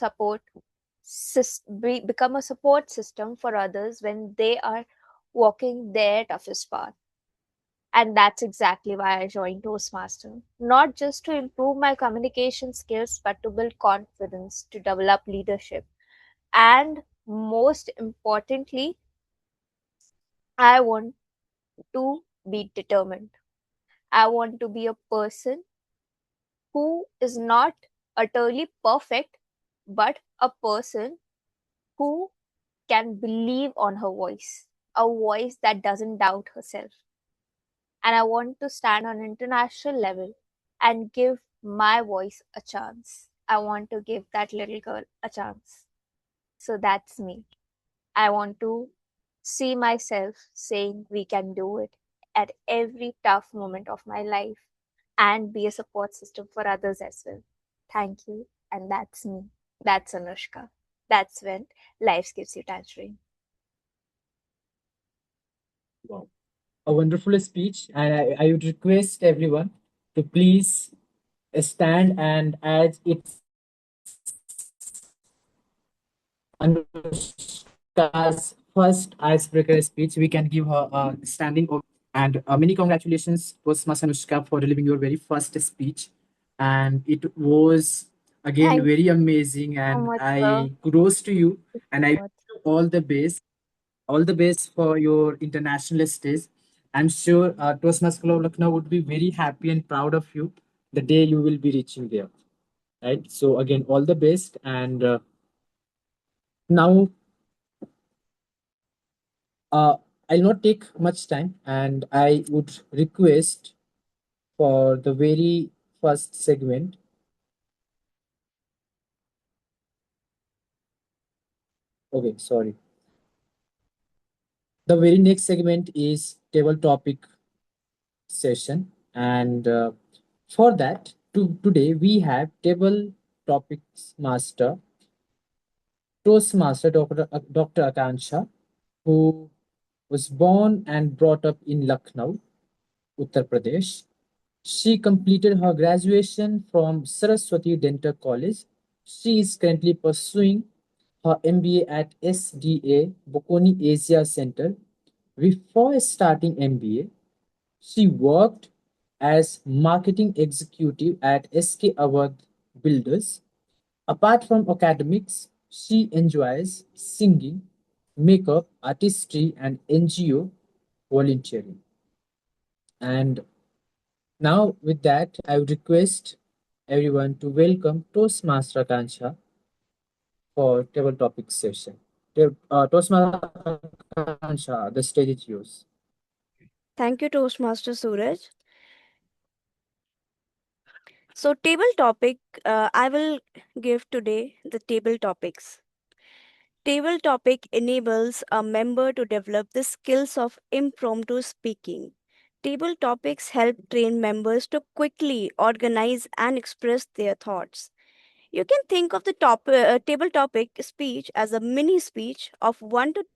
become a support system for others when they are walking their toughest path. And that's exactly why I joined Toastmaster. Not just to improve my communication skills, but to build confidence, to develop leadership. And most importantly, I want to be determined. I want to be a person who is not utterly perfect, but a person who can believe on her voice, a voice that doesn't doubt herself. And I want to stand on international level and give my voice a chance. I want to give that little girl a chance. So that's me. I want to see myself saying we can do it at every tough moment of my life and be a support system for others as well. Thank you. And that's me. That's Anushka. That's when life gives you tangerine. Wow. A wonderful speech, and I would request everyone to please stand, and as it's Anushka's first icebreaker speech, we can give her a standing ovation. And many congratulations, Toastmaster Anushka, for delivering your very first speech. And it was again Thank very amazing, you so and much, sir. I kudos to you, and I So wish much. you all the best for your international stage. I'm sure Toastmasters Club of Lucknow would be very happy and proud of you the day you will be reaching there. Right. So again, all the best. And now uh, I'll not take much time, and I would request for the very first segment. Okay, sorry. The very next segment is table topic session, and for that, today we have table topics master, Toastmaster Dr. Akansha, who was born and brought up in Lucknow, Uttar Pradesh. She completed her graduation from Saraswati Dental College. She is currently pursuing her MBA at SDA Bocconi Asia Center. Before starting MBA, she worked as marketing executive at SK Awadh Builders. Apart from academics, she enjoys singing, makeup, artistry, and NGO volunteering. And now, with that, I would request everyone to welcome Toastmaster Akansha for table topic session. Toastmaster Akansha, the stage is yours. Thank you, Toastmaster Suraj. So, table topic, I will give today the table topics. Table topic enables a member to develop the skills of impromptu speaking. Table topics help train members to quickly organize and express their thoughts. You can think of the table topic speech as a mini speech of 1 to 2 minutes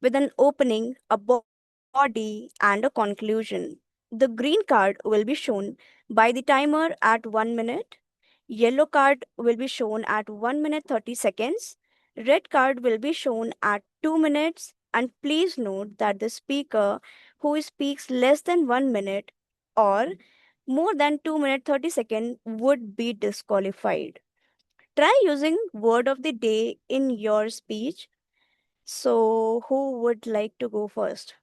with an opening, a body, and a conclusion. The green card will be shown by the timer at 1 minute. Yellow card will be shown at 1 minute 30 seconds. Red card will be shown at 2 minutes. And please note that the speaker who speaks less than 1 minute or more than 2 minutes 30 seconds would be disqualified. Try using word of the day in your speech. So, who would like to go first?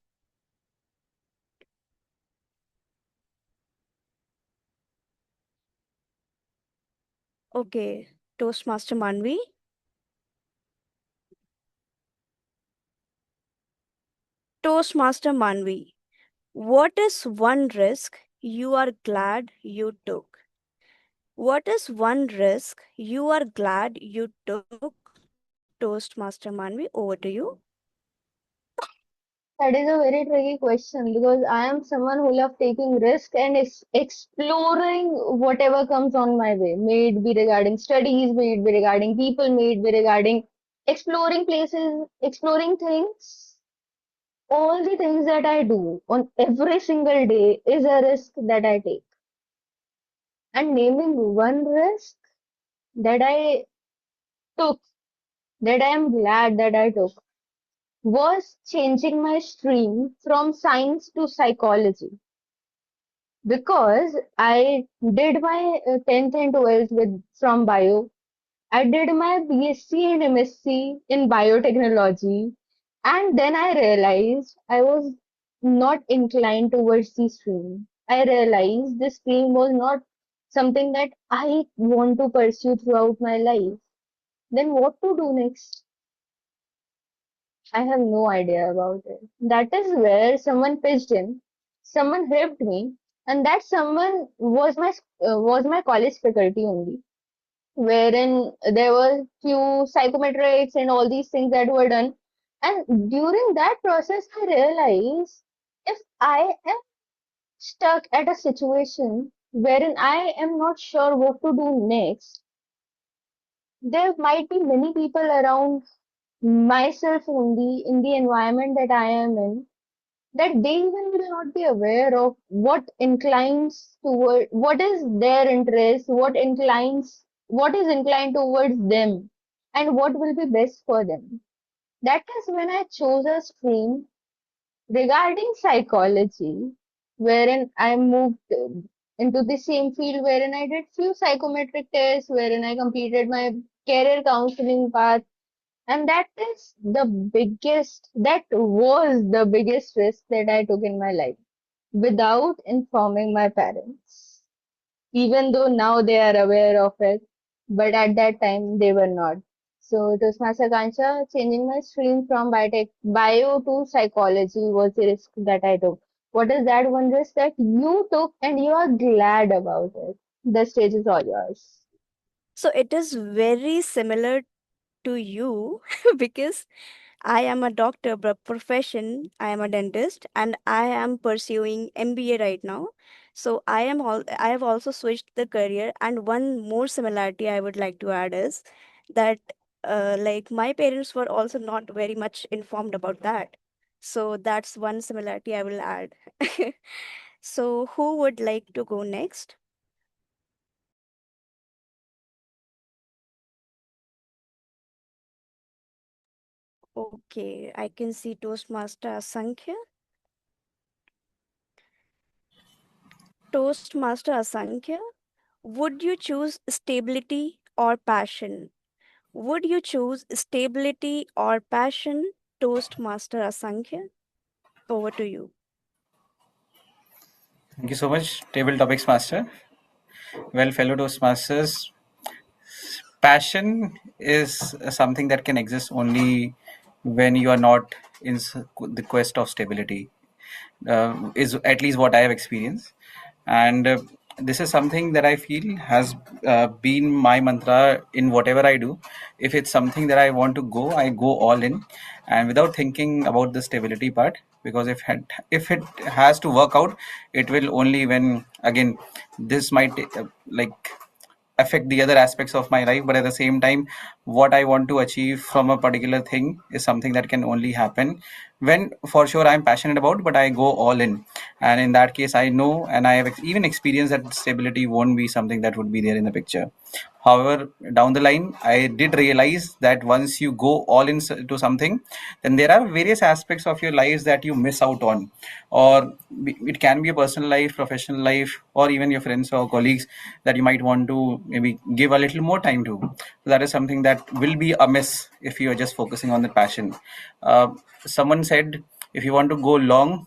Okay, Toastmaster Manvi. Toastmaster Manvi, what is one risk you are glad you took? What is one risk you are glad you took? Toastmaster Manvi, over to you. That is a very tricky question because I am someone who loves taking risk and exploring whatever comes on my way. May it be regarding studies, may it be regarding people, may it be regarding exploring places, exploring things. All the things that I do on every single day is a risk that I take. And naming one risk that I took, that I am glad that I took, was changing my stream from science to psychology. Because I did my 10th and 12th with from bio. I did my BSc and MSc in biotechnology, and then I realized I was not inclined towards the stream. I realized this stream was not something that I want to pursue throughout my life. Then what to do next? I have no idea about it. That is where someone pitched in, someone helped me, and that someone was my college faculty only, wherein there were few psychometrics and all these things that were done. And during that process, I realized if I am stuck at a situation wherein I am not sure what to do next, there might be many people around myself only in the environment that I am in that they even will not be aware of what inclines toward what is their interest, what is inclined towards them, and what will be best for them. That is when I chose a stream regarding psychology, wherein I moved into the same field, wherein I did few psychometric tests, wherein I completed my career counseling path, and that was the biggest risk that I took in my life without informing my parents. Even though now they are aware of it, but at that time they were not. So it was Masakansha, changing my stream from bio to psychology was the risk that I took. What is that one risk that you took and you are glad about it? The stage is all yours. So, it is very similar to you because I am a doctor by profession. I am a dentist and I am pursuing MBA right now. So I have also switched the career, and one more similarity I would like to add is that like my parents were also not very much informed about that. So that's one similarity I will add. So who would like to go next? Okay, I can see Toastmaster Asankhya. Toastmaster Asankhya, would you choose stability or passion? Would you choose stability or passion? Toastmaster Asankhya, over to you. Thank you so much, Table Topics Master. Well, fellow Toastmasters, passion is something that can exist only when you are not in the quest of stability. is at least what I have experienced. And this is something that I feel has been my mantra in whatever I do. If it's something that I want to go, I go all in, and without thinking about the stability part. Because if it has to work out, it will only when again this might like affect the other aspects of my life, but at the same time what I want to achieve from a particular thing is something that can only happen when for sure I'm passionate about, but I go all in. And in that case, I know and I have even experienced that stability won't be something that would be there in the picture. However, down the line, I did realize that once you go all in to something, then there are various aspects of your lives that you miss out on, or it can be a personal life, professional life, or even your friends or colleagues that you might want to maybe give a little more time to. So that is something that will be amiss if you are just focusing on the passion. Someone said, if you want to go long,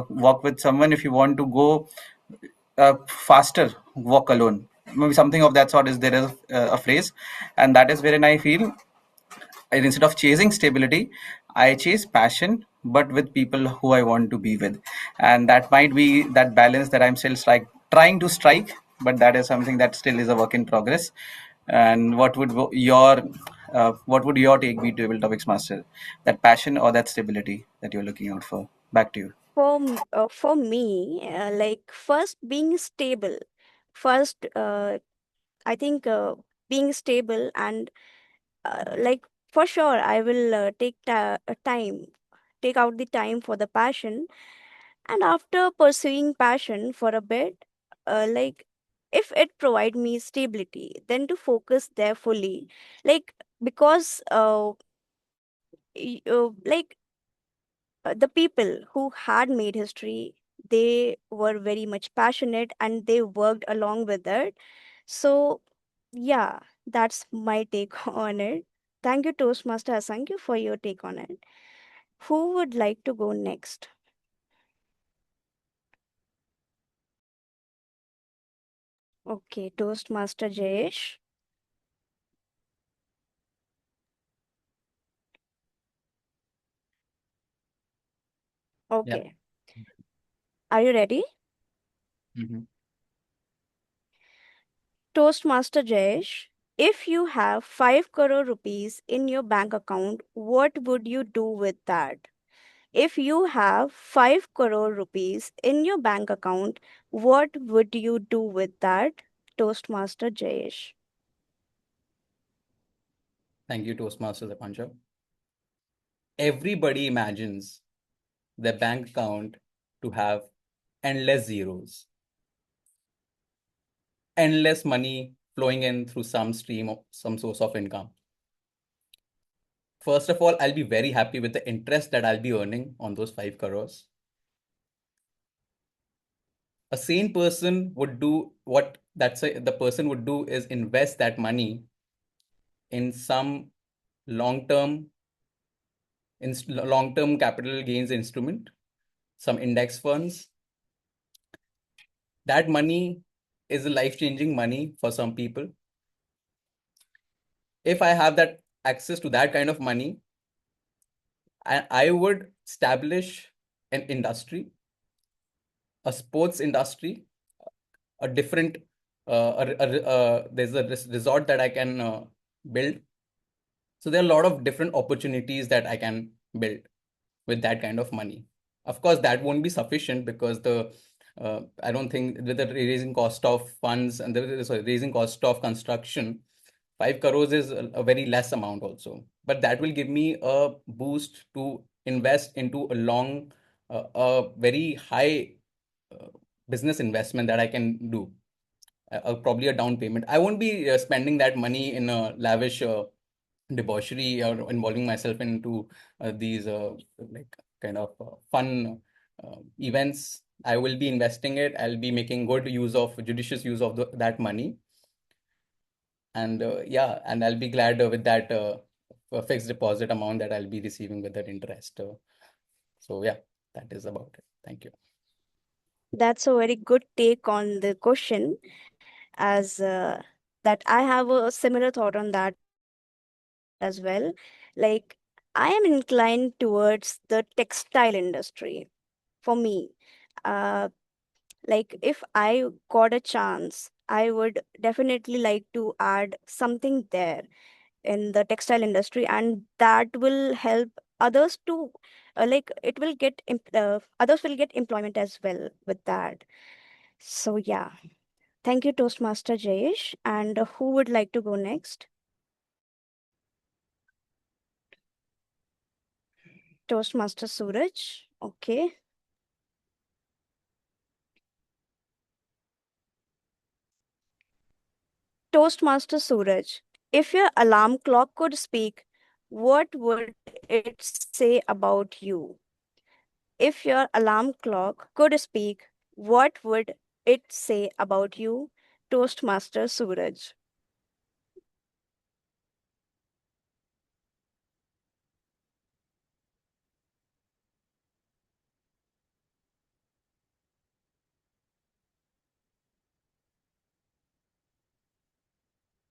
walk with someone. If you want to go faster, walk alone. Maybe something of that sort is there is a phrase, and that is wherein I feel, and instead of chasing stability, I chase passion, but with people who I want to be with. And that might be that balance that I'm still trying to strike, but that is something that still is a work in progress. And what would your take be, Table Topics Master? That passion or that stability that you're looking out for? Back to you. For me, like first being stable. First, I think being stable and like for sure I will take out the time for the passion. And after pursuing passion for a bit, like if it provide me stability, then to focus there fully. Like because like the people who had made history, they were very much passionate and they worked along with it. So yeah, that's my take on it. Thank you, Toastmaster Asankyo, for your take on it. Who would like to go next? Okay, Toastmaster Jayesh. Yeah. Okay, are you ready? Mhm. Toastmaster Jayesh, if you have 5 crore rupees in your bank account, what would you do with that? If you have 5 crore rupees in your bank account, what would you do with that? Toastmaster Jayesh. Thank you, Toastmasters Apansha. Everybody imagines their bank account to have endless zeros, endless money flowing in through some stream of some source of income. First of all, I'll be very happy with the interest that I'll be earning on those 5 crores. A sane person would do what the person would do is invest that money in some long-term long-term capital gains instrument, some index funds. That money is a life-changing money for some people. If I have that access to that kind of money, I would establish an industry, a sports industry, a different there's a resort that I can build. So there are a lot of different opportunities that I can build with that kind of money. Of course, that won't be sufficient because I don't think with the raising cost of funds and the raising cost of construction, 5 crores is a very less amount also. But that will give me a boost to invest into a very high business investment that I can do. Probably a down payment. I won't be spending that money in a lavish debauchery or involving myself into these like kind of fun events. I will be investing it. I'll be making judicious use of that money. And yeah, and I'll be glad with that fixed deposit amount that I'll be receiving with that interest. So yeah, that is about it. Thank you. That's a very good take on the question, as that I have a similar thought on that as well. Like, I am inclined towards the textile industry. for me. Uh, like if I got a chance, I would definitely like to add something there in the textile industry, and that will help others to like it will get others will get employment as well with that. So yeah, thank you, Toastmaster Jayesh. And who would like to go next? Toastmaster Suraj. Okay. Toastmaster Suraj, if your alarm clock could speak, what would it say about you? If your alarm clock could speak, what would it say about you? Toastmaster Suraj.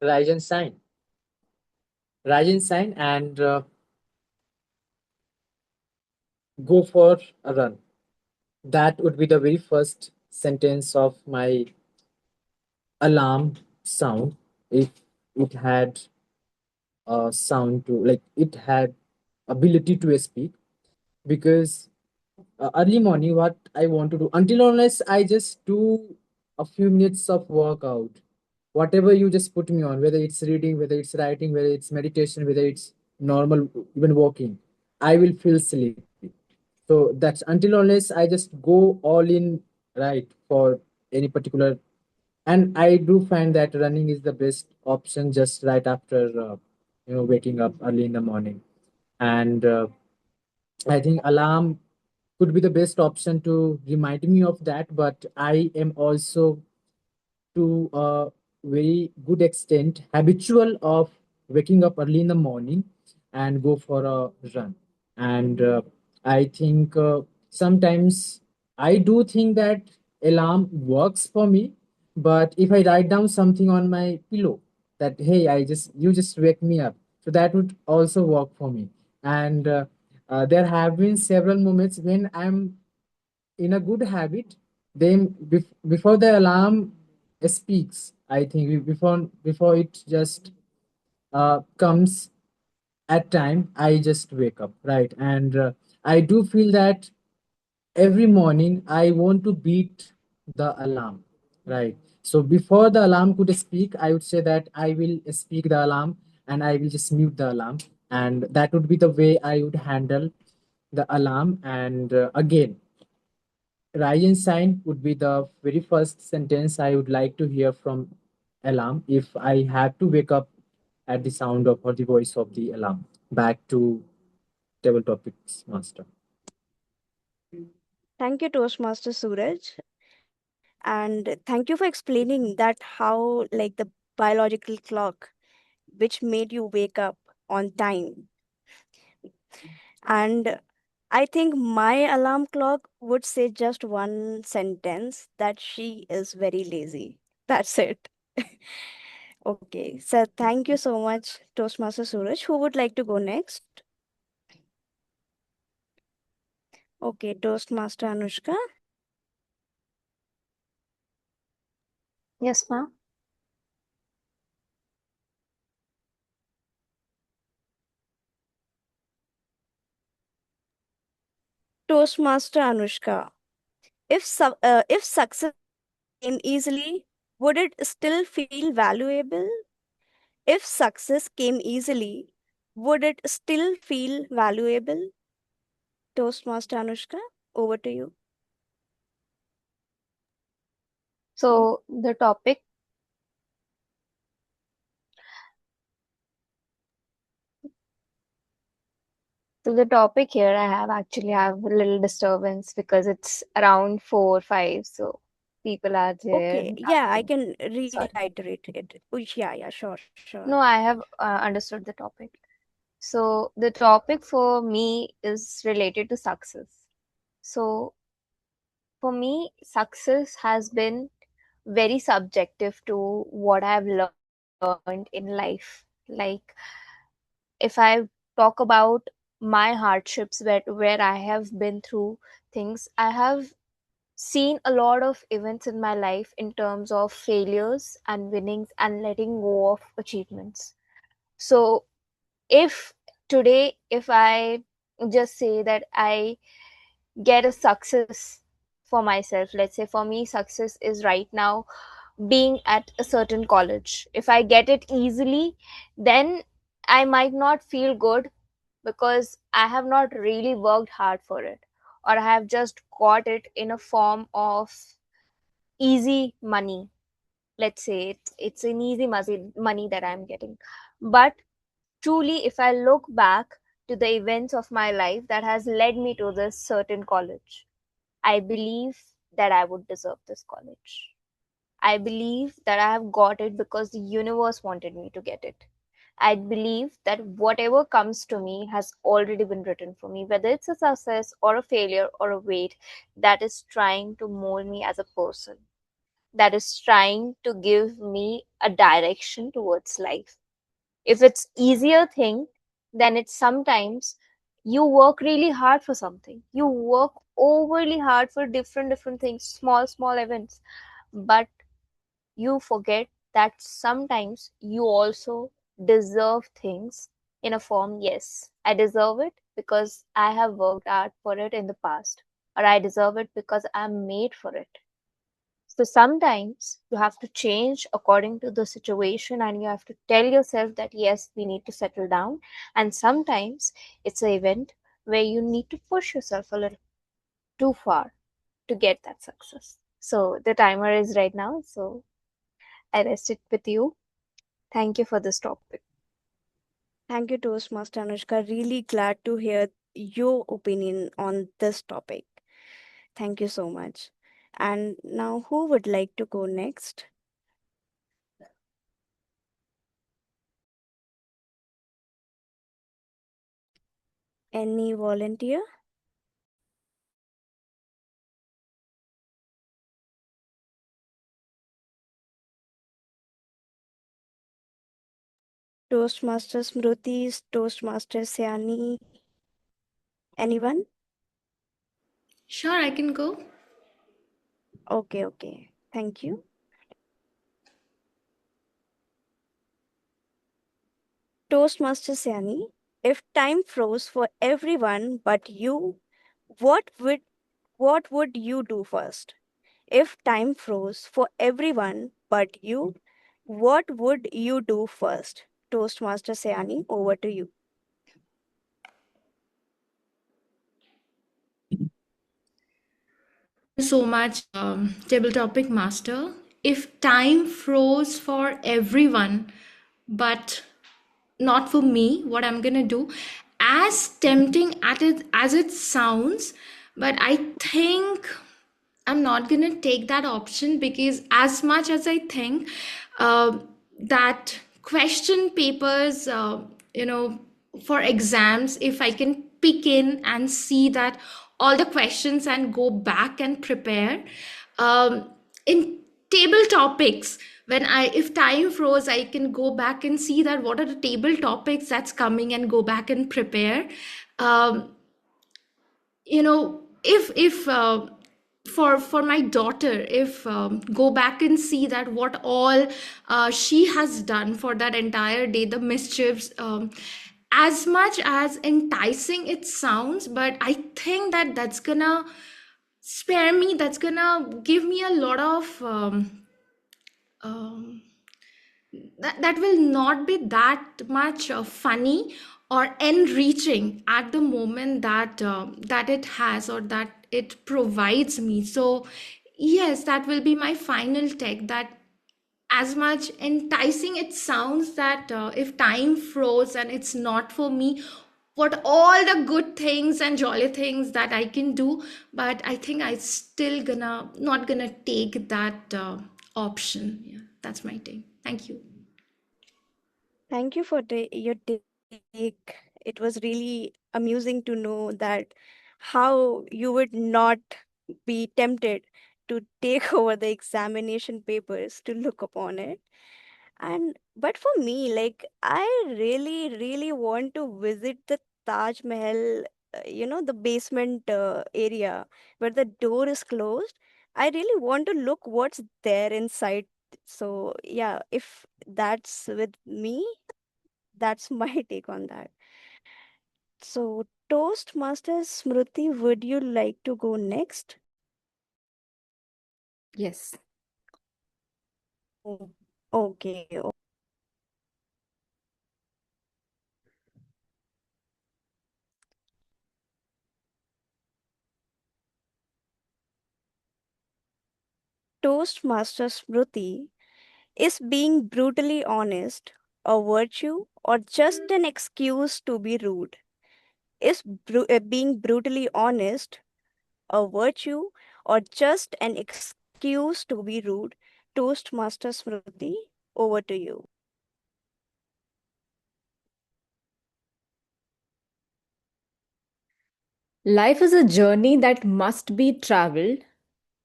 Rise and shine. Rise and shine and go for a run. That would be the very first sentence of my alarm sound if it had a sound to like it had ability to speak because early morning what I want to do until unless I just do a few minutes of workout, whatever you just put me on, whether it's reading, whether it's writing, whether it's meditation, whether it's normal even walking, I will feel sleepy. So that's until unless I just go all in, right, for any particular. And I do find that running is the best option just right after waking up early in the morning. And I think alarm could be the best option to remind me of that, but I am also to a very good extent habitual of waking up early in the morning and go for a run. And I think sometimes I do think that alarm works for me, but if I write down something on my pillow that hey, you just wake me up, so that would also work for me. And there have been several moments when I'm in a good habit, then before the alarm speaks, I think before it just comes at time, I just wake up, right? And I do feel that every morning I want to beat the alarm, right? So before the alarm could speak, I would say that I will speak the alarm and I will just mute the alarm, and that would be the way I would handle the alarm. And again, Ryan sign would be the very first sentence I would like to hear from alarm if I have to wake up at the sound of or the voice of the alarm. Back to table topics, master. Thank you, Toastmaster Suraj. And thank you for explaining that how like the biological clock which made you wake up on time. And I think my alarm clock would say just one sentence, that she is very lazy. That's it. Okay, so thank you so much, Toastmaster Suraj. Who would like to go next? Okay, Toastmaster Anushka. Yes, ma'am. Toastmaster Anushka. If success came easily, would it still feel valuable? If success came easily, would it still feel valuable? Toastmaster Anushka, over to you. So the topic, here, I have a little disturbance because it's around 4 5, so people are there. Okay, yeah, I can Sorry. reiterate it. Oh, yeah, sure. No, I have understood the topic. So the topic for me is related to success. So for me, success has been very subjective to what I've learned in life. Like if I talk about my hardships where I have been through things. I have seen a lot of events in my life in terms of failures and winnings and letting go of achievements. So if today, if I just say that I get a success for myself, let's say for me, success is right now being at a certain college. If I get it easily, then I might not feel good because I have not really worked hard for it, or I have just got it in a form of easy money. Let's say it's an easy money that I'm getting. But truly, if I look back to the events of my life that has led me to this certain college, I believe that I would deserve this college. I believe that I have got it because the universe wanted me to get it. I believe that whatever comes to me has already been written for me, whether it's a success or a failure or a weight that is trying to mold me as a person, that is trying to give me a direction towards life. If it's easier thing, then it's sometimes you work really hard for something. You work overly hard for different things, small events. But you forget that sometimes you also deserve things in a form. Yes, I deserve it because I have worked hard for it in the past, or I deserve it because I'm made for it. So sometimes you have to change according to the situation, and you have to tell yourself that yes, we need to settle down. And sometimes it's an event where you need to push yourself a little too far to get that success. So the timer is right now, so I rest it with you. Thank you for this topic. Thank you, Toastmaster Anushka. Really glad to hear your opinion on this topic. Thank you so much. And now, who would like to go next? Any volunteer? Toastmaster Smriti, Toastmaster Siani. Anyone? Sure, I can go. Okay. Thank you. Toastmaster Siani, if time froze for everyone but you, what would you do first? If time froze for everyone but you, what would you do first? Toastmaster Siani, over to you. So much, table topic master. If time froze for everyone, but not for me, what I'm gonna do, as tempting at it as it sounds, but I think I'm not gonna take that option, because as much as I think uh, that question papers, for exams, if I can pick in and see that all the questions and go back and prepare, in table topics, when I if time froze, I can go back and see that what are the table topics that's coming and go back and prepare. um, if for my daughter, if go back and see that what all she has done for that entire day, the mischiefs, as much as enticing it sounds, but I think that that's gonna spare me, that's gonna give me a lot of um, that will not be that much funny or enriching at the moment that it has, or that it provides me. So yes, that will be my final take, that as much enticing it sounds, that if time froze and it's not for me, what all the good things and jolly things that I can do, but I think I still gonna not gonna take that option. Yeah, that's my take. Thank you. Thank you for your take. It was really amusing to know that how you would not be tempted to take over the examination papers to look upon it. And but for me, like I really want to visit the Taj Mahal the basement area where the door is closed. I really want to look what's there inside. So yeah, if that's with me, that's my take on that. So Toastmaster Smriti, would you like to go next? Yes. Oh, okay. Toastmaster Smriti, is being brutally honest a virtue or just an excuse to be rude? Is being brutally honest a virtue or just an excuse to be rude? Toastmaster Smriti, over to you. Life is a journey that must be traveled,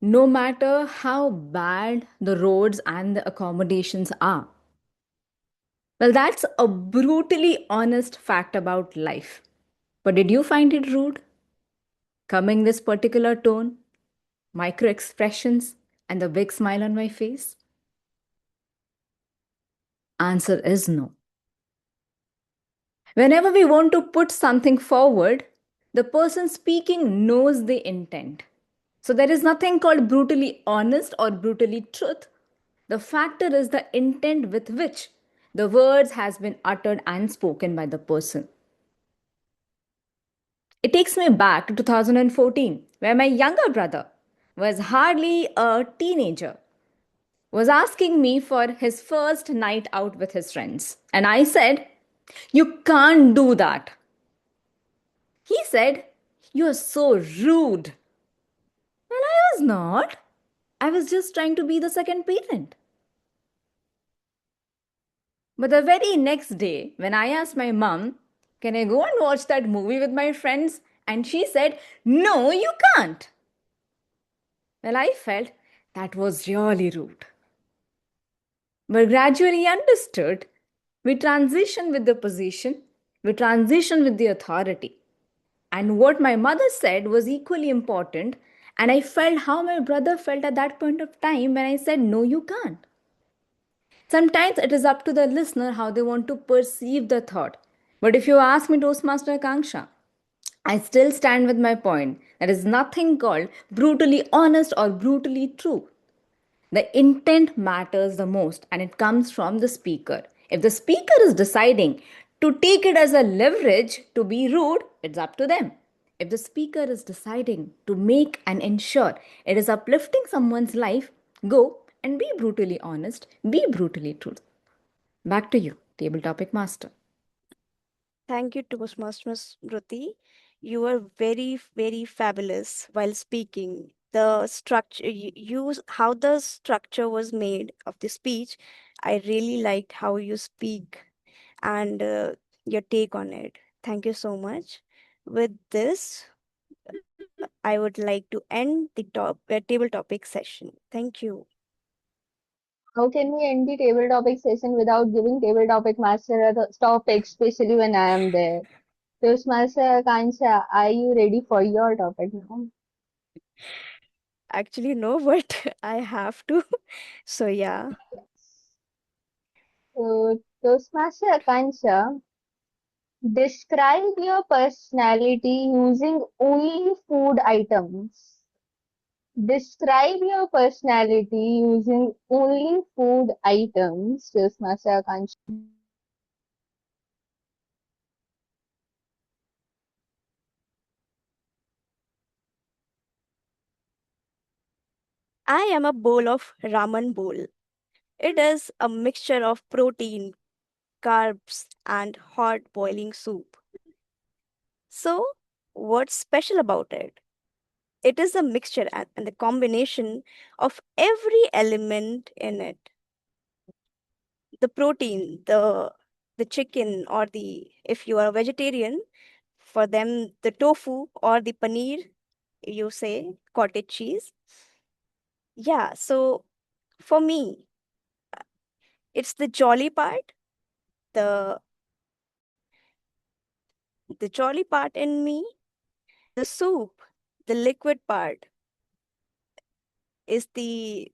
no matter how bad the roads and the accommodations are. Well, that's a brutally honest fact about life. But did you find it rude? Coming this particular tone, micro expressions, and the big smile on my face? Answer is no. Whenever we want to put something forward, the person speaking knows the intent. So there is nothing called brutally honest or brutally truth. The factor is the intent with which the words has been uttered and spoken by the person. It takes me back to 2014, where my younger brother was hardly a teenager, was asking me for his first night out with his friends. And I said, "You can't do that." He said, "You're so rude." Well, I was not. I was just trying to be the second parent. But the very next day, when I asked my mom, "Can I go and watch that movie with my friends?" And she said, "No, you can't." Well, I felt that was really rude. But gradually understood, we transition with the position, we transition with the authority. And what my mother said was equally important. And I felt how my brother felt at that point of time when I said, "No, you can't." Sometimes it is up to the listener how they want to perceive the thought. But if you ask me, Toastmaster Akanksha, I still stand with my point. There is nothing called brutally honest or brutally true. The intent matters the most and it comes from the speaker. If the speaker is deciding to take it as a leverage to be rude, it's up to them. If the speaker is deciding to make and ensure it is uplifting someone's life, go and be brutally honest, be brutally true. Back to you, table topic master. Thank you, Toastmaster Smriti. You were very, very fabulous while speaking. The structure, how the structure was made of the speech, I really liked how you speak and your take on it. Thank you so much. With this, I would like to end the table topic session. Thank you. How can we end the table topic session without giving table topic master a topic, especially when I am there? Toastmaster Akansha, are you ready for your topic now? Actually, no, but I have to. So, yeah. So, Toastmaster Akansha, describe your personality using only food items. Describe your personality using only food items, Toastmaster Akansha. I am a bowl of ramen bowl. It is a mixture of protein, carbs, and hot boiling soup. So, what's special about it? It is a mixture and the combination of every element in it. The protein, the chicken or the if you are a vegetarian, for them the tofu or the paneer, you say cottage cheese. Yeah, so for me, it's the jolly part, the the jolly part in me. The soup, the liquid part, is the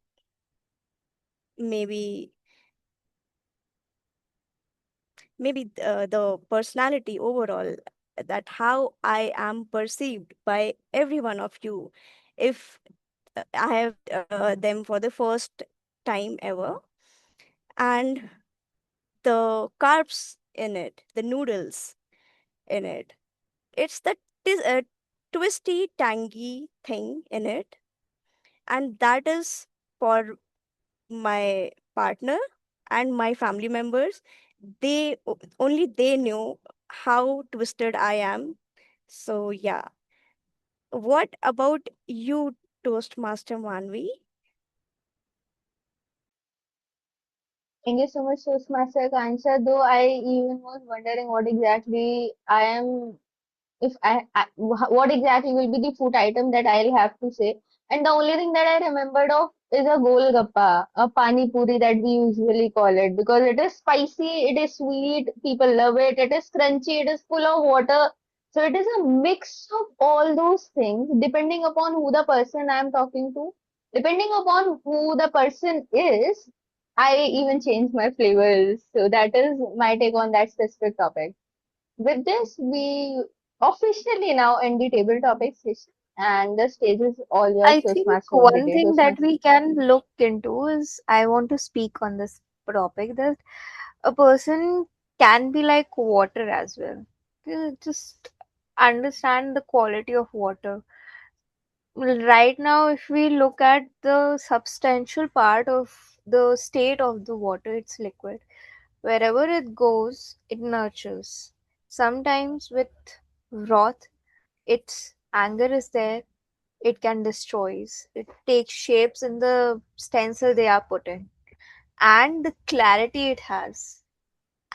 maybe the personality overall, that how I am perceived by every one of you. If I have them for the first time ever, and the carbs in it, the noodles in it, it's the twisty, tangy thing in it, and that is for my partner and my family members. Only they knew how twisted I am. So yeah. What about you, Toastmaster Manvi? Thank you so much, Toastmaster Kansha. Though I even was wondering what exactly I am, if what exactly will be the food item that I'll have to say. And the only thing that I remembered of is a golgappa, a pani puri that we usually call it, because it is spicy, it is sweet, people love it, it is crunchy, it is full of water. So it is a mix of all those things, depending upon who the person I'm talking to, depending upon who the person is. I even change my flavors. So that is my take on that specific topic. With this, we officially now end the table topic session, and the stage is all yours, I think Toastmaster of the one day. thing that Toastmaster. we can look into is I want to speak on this topic that a person can be like water as well. Just understand the quality of water. Well, right now, if we look at the substantial part of the state of the water, it's liquid. Wherever it goes, it nurtures. Sometimes with wrath, its anger is there, it can destroys. It takes shapes in the stencil they are put in. And the clarity it has.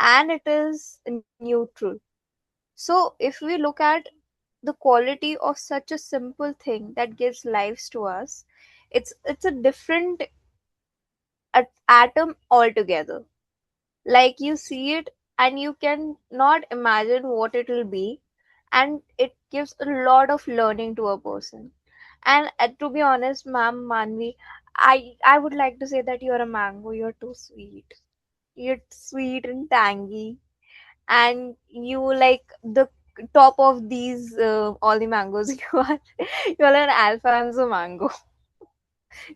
And it is neutral. So if we look at the quality of such a simple thing that gives lives to us, it's a different atom altogether. Like you see it and you can not imagine what it will be, and it gives a lot of learning to a person. And to be honest, ma'am Manvi, I would like to say that you're a mango. You're too sweet. You're sweet and tangy, and you like the top of these all the mangoes. You're an Alfonso mango,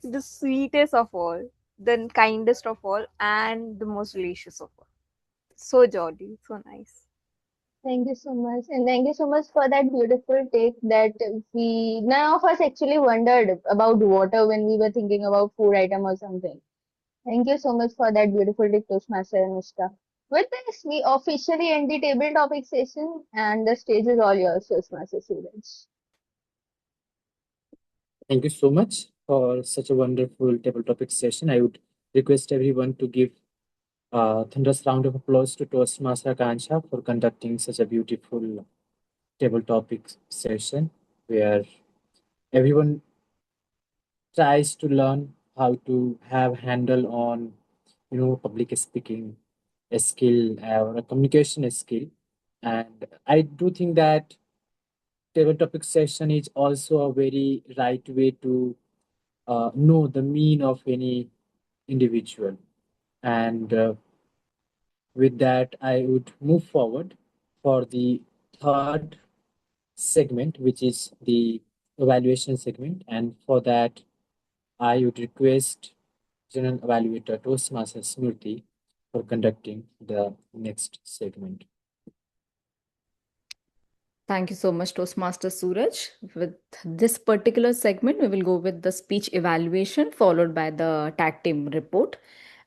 the sweetest of all, the kindest of all, and the most delicious of all. So jolly, so nice. Thank you so much. And thank you so much for that beautiful take that none of us actually wondered about water when we were thinking about food item or something. Thank you so much for that beautiful take, Toastmaster Anushka. With this, we officially end the table topic session, and the stage is all yours, Toastmaster Suraj. Thank you so much for such a wonderful table topic session. I would request everyone to give a thunderous round of applause to Toastmaster Kansha for conducting such a beautiful table topic session where everyone tries to learn how to have handle on public speaking a skill or a communication skill. And I do think that table topic session is also a very right way to know the mean of any individual. And with that, I would move forward for the third segment, which is the evaluation segment. And for that, I would request General Evaluator Toastmaster Smriti for conducting the next segment. Thank you so much, Toastmaster Suraj. With this particular segment, we will go with the speech evaluation followed by the tag team report.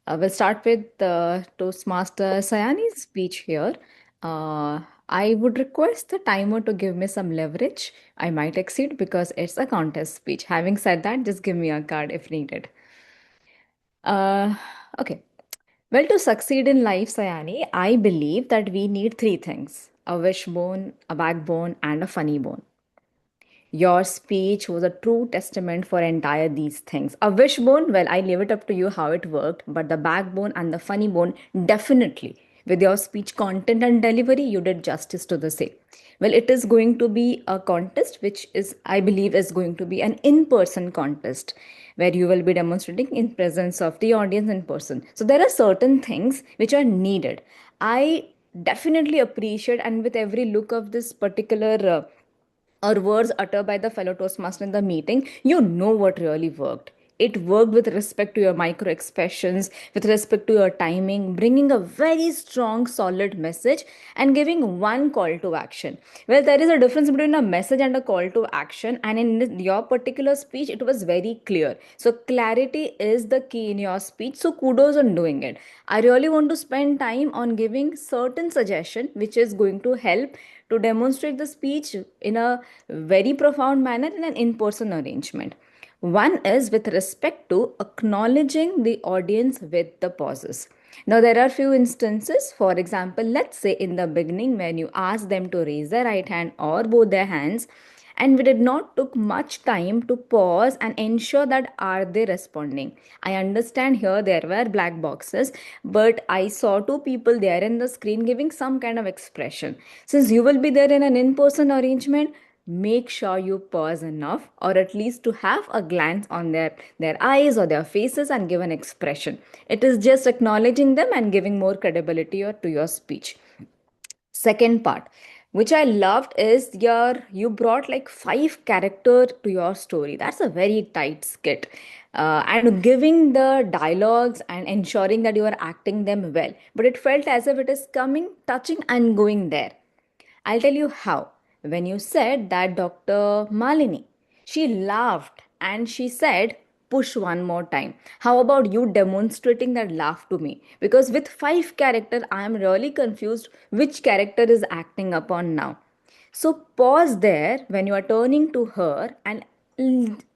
We'll start with Toastmaster Sayani's speech here. I would request the timer to give me some leverage. I might exceed because it's a contest speech. Having said that, just give me a card if needed. Uh, okay. Well, to succeed in life, Sayani, I believe that we need three things: a wishbone, a backbone, and a funny bone. Your speech was a true testament for entire these things. A wishbone, well, I leave it up to you how it worked, but the backbone and the funny bone, definitely. With your speech content and delivery, you did justice to the same. Well, it is going to be a contest, which is, I believe, is going to be an in-person contest where you will be demonstrating in presence of the audience in person. So there are certain things which are needed. I definitely appreciate, and with every look of this particular or words uttered by the fellow Toastmaster in the meeting, you know what really worked. It worked with respect to your micro expressions, with respect to your timing, bringing a very strong, solid message and giving one call to action. Well, there is a difference between a message and a call to action, and in your particular speech, it was very clear. So, clarity is the key in your speech. So, kudos on doing it. I really want to spend time on giving certain suggestion, which is going to help to demonstrate the speech in a very profound manner in an in person arrangement. One is with respect to acknowledging the audience with the pauses. Now, there are few instances. For example, let's say in the beginning, when you ask them to raise their right hand or both their hands, and we did not took much time to pause and ensure that are they responding. I understand here there were black boxes, but I saw two people there in the screen giving some kind of expression. Since you will be there in an in-person arrangement, make sure you pause enough, or at least to have a glance on their eyes or their faces and give an expression. It is just acknowledging them and giving more credibility to your speech. Second part, which I loved, is you brought like 5 character to your story. That's a very tight skit. And giving the dialogues and ensuring that you are acting them well, but it felt as if it is coming, touching and going there. I'll tell you how. When you said that Dr. Malini, she laughed and she said, push one more time. How about you demonstrating that laugh to me? Because with 5 character, I am really confused which character is acting upon now. So pause there when you are turning to her and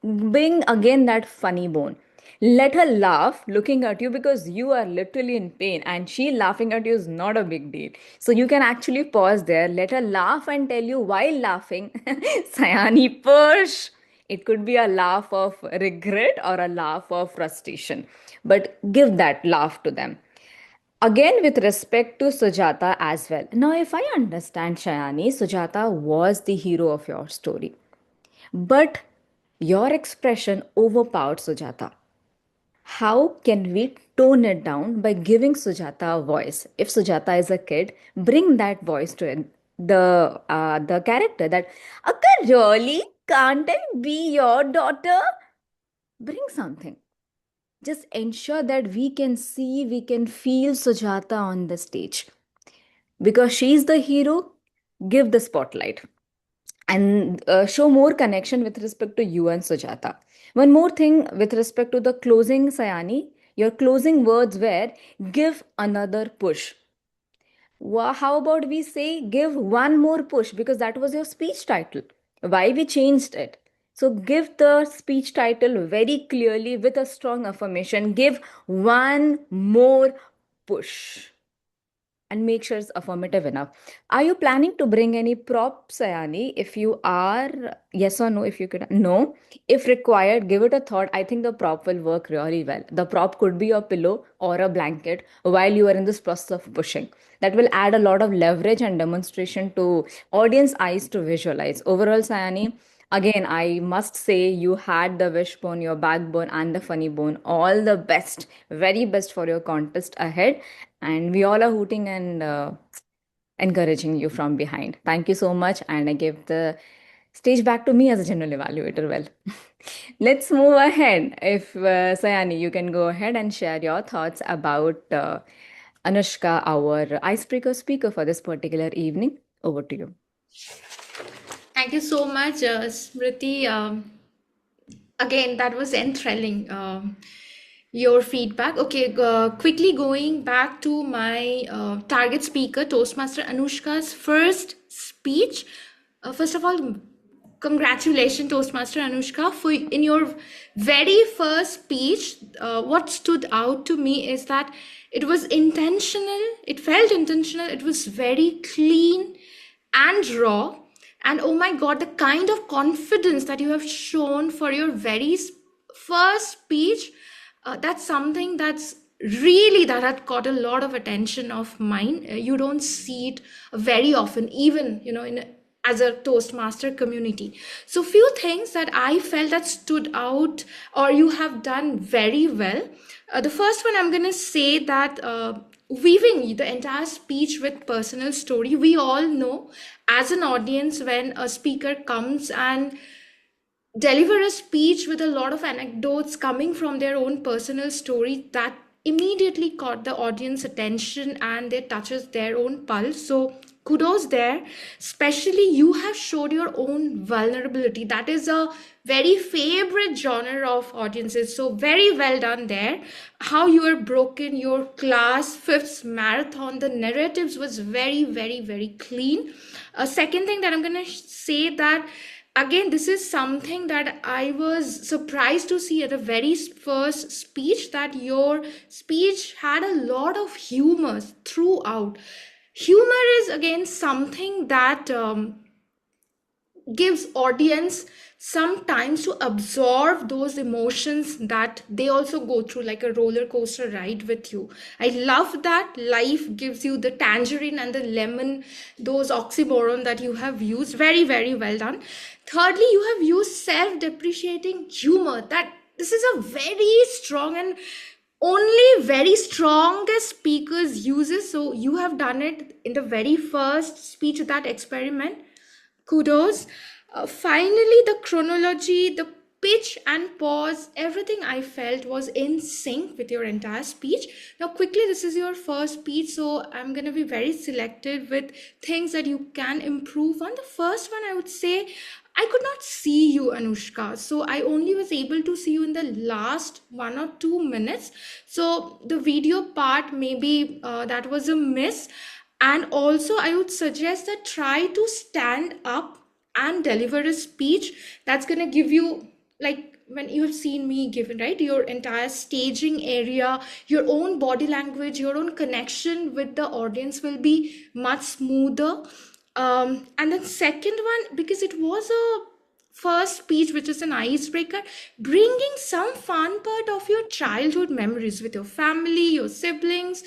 bring again that funny bone. Let her laugh looking at you because you are literally in pain, and she laughing at you is not a big deal. So you can actually pause there, let her laugh and tell you while laughing, Sayani, push. It could be a laugh of regret or a laugh of frustration, but give that laugh to them. Again, with respect to Sujata as well. Now, if I understand, Shayani, Sujata was the hero of your story, but your expression overpowered Sujata. How can we tone it down by giving Sujata a voice? If Sujata is a kid, bring that voice to it. The character that, Akka, really? Can't I be your daughter? Bring something. Just ensure that we can see, we can feel Sujata on the stage. Because she's the hero, give the spotlight and show more connection with respect to you and Sujata. One more thing with respect to the closing, Sayani, your closing words were give another push. How about we say give one more push, because that was your speech title. Why we changed it? So give the speech title very clearly with a strong affirmation. Give one more push and make sure it's affirmative enough. Are you planning to bring any props, Sayani? If you are, yes or no, if you could. No. If required, give it a thought. I think the prop will work really well. The prop could be a pillow or a blanket while you are in this process of pushing. That will add a lot of leverage and demonstration to audience eyes to visualize. Overall, Sayani, again, I must say you had the wishbone, your backbone, and the funny bone. All the best, very best for your contest ahead. And we all are hooting and encouraging you from behind. Thank you so much. And I give the stage back to me as a general evaluator. Well, let's move ahead. If Sayani, you can go ahead and share your thoughts about Anushka, our icebreaker speaker for this particular evening. Over to you. Thank you so much, Smriti. Again, that was enthralling. Your feedback. Okay, quickly going back to my target speaker, Toastmaster Anushka's first speech. First of all, congratulations, Toastmaster Anushka, for in your very first speech. What stood out to me is that it was intentional. It felt intentional. It was very clean and raw. And oh my God, the kind of confidence that you have shown for your very first speech, that's something that's really that had caught a lot of attention of mine. You don't see it very often, even as a Toastmaster community. So few things that I felt that stood out or you have done very well. The first one, I'm going to say that weaving the entire speech with personal story. We all know as an audience when a speaker comes and deliver a speech with a lot of anecdotes coming from their own personal story, that immediately caught the audience attention and it touches their own pulse. So kudos there. Especially you have showed your own vulnerability. That is a very favorite genre of audiences. So very well done there. How you are broken your class fifth marathon. The narratives was very, very, very clean. A second thing that I'm gonna say that again, this is something that I was surprised to see at the very first speech, that your speech had a lot of humor throughout. Humor is again something that gives audience some time to absorb those emotions that they also go through, like a roller coaster ride with you. I love that life gives you the tangerine and the lemon, those oxymoron that you have used. Very, very well done. Thirdly, you have used self-depreciating humor. That this is a very strong and only very strongest speakers uses. So you have done it in the very first speech of that experiment. Kudos. Finally, the chronology, the pitch and pause, everything I felt was in sync with your entire speech. Now, quickly, this is your first speech, so I'm going to be very selective with things that you can improve on. The first one, I would say, I could not see you, Anushka. So I only was able to see you in the last 1 or 2 minutes. So the video part, maybe that was a miss. And also, I would suggest that try to stand up and deliver a speech that's going to give you, like when you have seen me given, right, your entire staging area, your own body language, your own connection with the audience will be much smoother. And then second one, because it was a first speech which is an icebreaker, bringing some fun part of your childhood memories with your family, your siblings,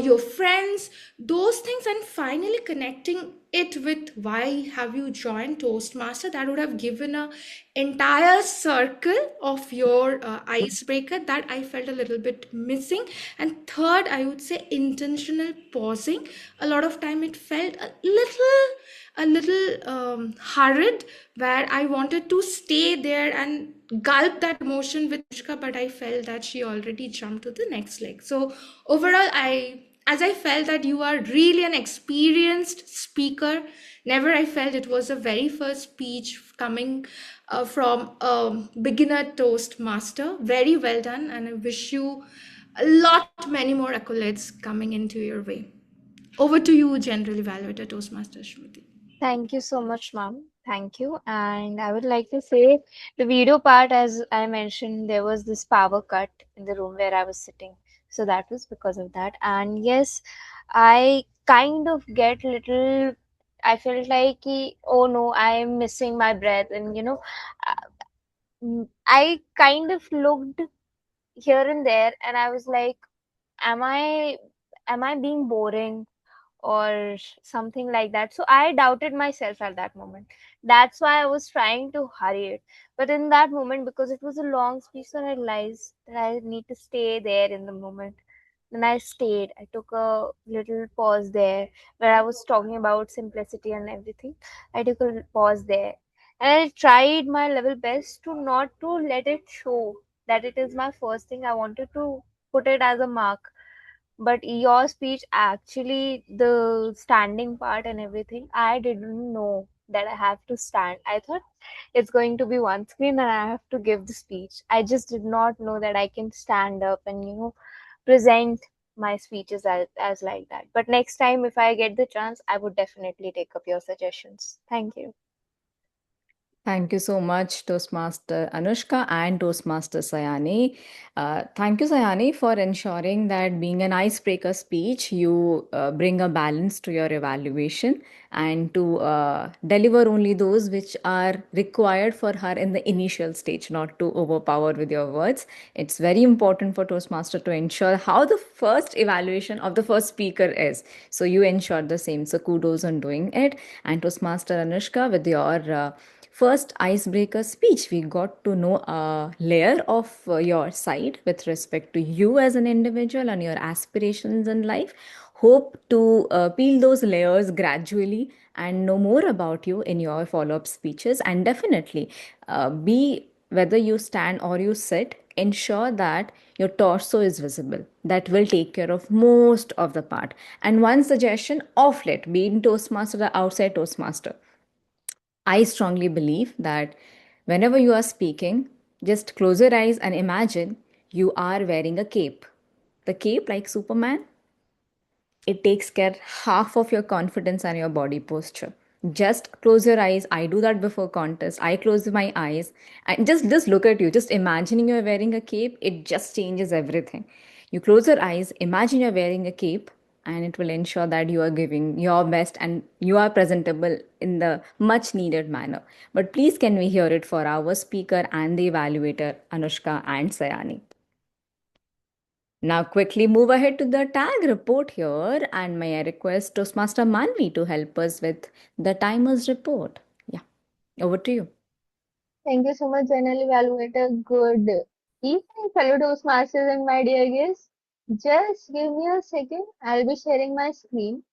your friends, those things, and finally connecting it with why have you joined Toastmaster. That would have given a entire circle of your icebreaker that I felt a little bit missing. And third, I would say intentional pausing. A lot of time it felt a little hurried, where I wanted to stay there and gulp that emotion with Anushka, but I felt that she already jumped to the next leg. So overall, as I felt that you are really an experienced speaker. Never I felt it was a very first speech coming from a beginner Toastmaster. Very well done, and I wish you a lot many more accolades coming into your way. Over to you, General Evaluator Toastmaster Shruti. Thank you so much, ma'am. Thank you. And I would like to say the video part, as I mentioned, there was this power cut in the room where I was sitting. So that was because of that. And yes, I kind of get little, I felt like, oh no, I am missing my breath. And I kind of looked here and there and I was like, am I being boring? Or something like that. So I doubted myself at that moment. That's why I was trying to hurry it. But in that moment, because it was a long speech, so I realized that I need to stay there in the moment. Then I stayed. I took a little pause there where I was talking about simplicity and everything. I took a pause there. And I tried my level best to not to let it show that it is my first thing. I wanted to put it as a mark, but your speech, actually, the standing part and everything, I didn't know that I have to stand. I thought it's going to be one screen and I have to give the speech. I just did not know that I can stand up and, present my speeches as like that. But next time, if I get the chance, I would definitely take up your suggestions. Thank you. Thank you so much, Toastmaster Anushka and Toastmaster Sayani. Thank you, Sayani, for ensuring that being an icebreaker speech, you bring a balance to your evaluation and to deliver only those which are required for her in the initial stage, not to overpower with your words. It's very important for Toastmaster to ensure how the first evaluation of the first speaker is. So you ensure the same. So kudos on doing it. And Toastmaster Anushka, with your first icebreaker speech, we got to know a layer of your side with respect to you as an individual and your aspirations in life. Hope to peel those layers gradually and know more about you in your follow up speeches. And definitely, be whether you stand or you sit, ensure that your torso is visible. That will take care of most of the part. And one suggestion, off late, be in Toastmaster or outside Toastmaster, I strongly believe that whenever you are speaking, just close your eyes and imagine you are wearing a cape. The cape, like Superman, it takes care half of your confidence and your body posture. Just close your eyes. I do that before contest. I close my eyes and just look at you. Just imagining you're wearing a cape, it just changes everything. You close your eyes, imagine you're wearing a cape, and it will ensure that you are giving your best and you are presentable in the much needed manner. But please, can we hear it for our speaker and the evaluator, Anushka and Sayani? Now, quickly move ahead to the tag report here, and may I request Toastmaster Manvi to help us with the timers report? Yeah, over to you. Thank you so much, General Evaluator. Good evening, fellow Toastmasters and my dear guests. Just give me a second. I'll be sharing my screen.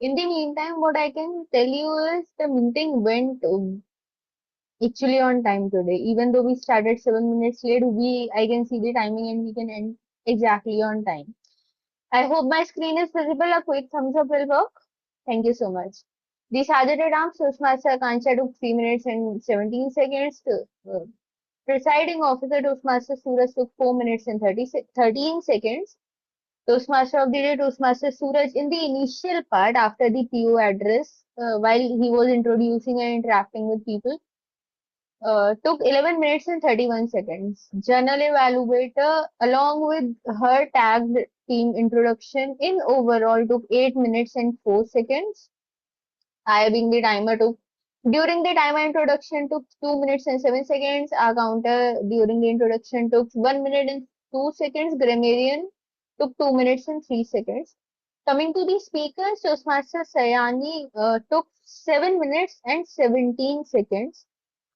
In the meantime, what I can tell you is the meeting went actually on time today. Even though we started 7 minutes late, I can see the timing and we can end exactly on time. I hope my screen is visible. A quick thumbs up will work. Thank you so much. The Saturday Dance Toastmaster Kancha took 3 minutes and 17 seconds. Presiding officer Toastmaster Suraj took 4 minutes and 13 seconds. Toastmaster of the day Toastmaster Suraj in the initial part after the PO address, while he was introducing and interacting with people, took 11 minutes and 31 seconds. Journal evaluator, along with her tagged team introduction, in overall took 8 minutes and 4 seconds. I being the timer took during the timer introduction took 2 minutes and 7 seconds. Our counter during the introduction took 1 minute and 2 seconds. Grammarian took 2 minutes and 3 seconds. Coming to the speakers, Toastmaster Sayani took 7 minutes and 17 seconds.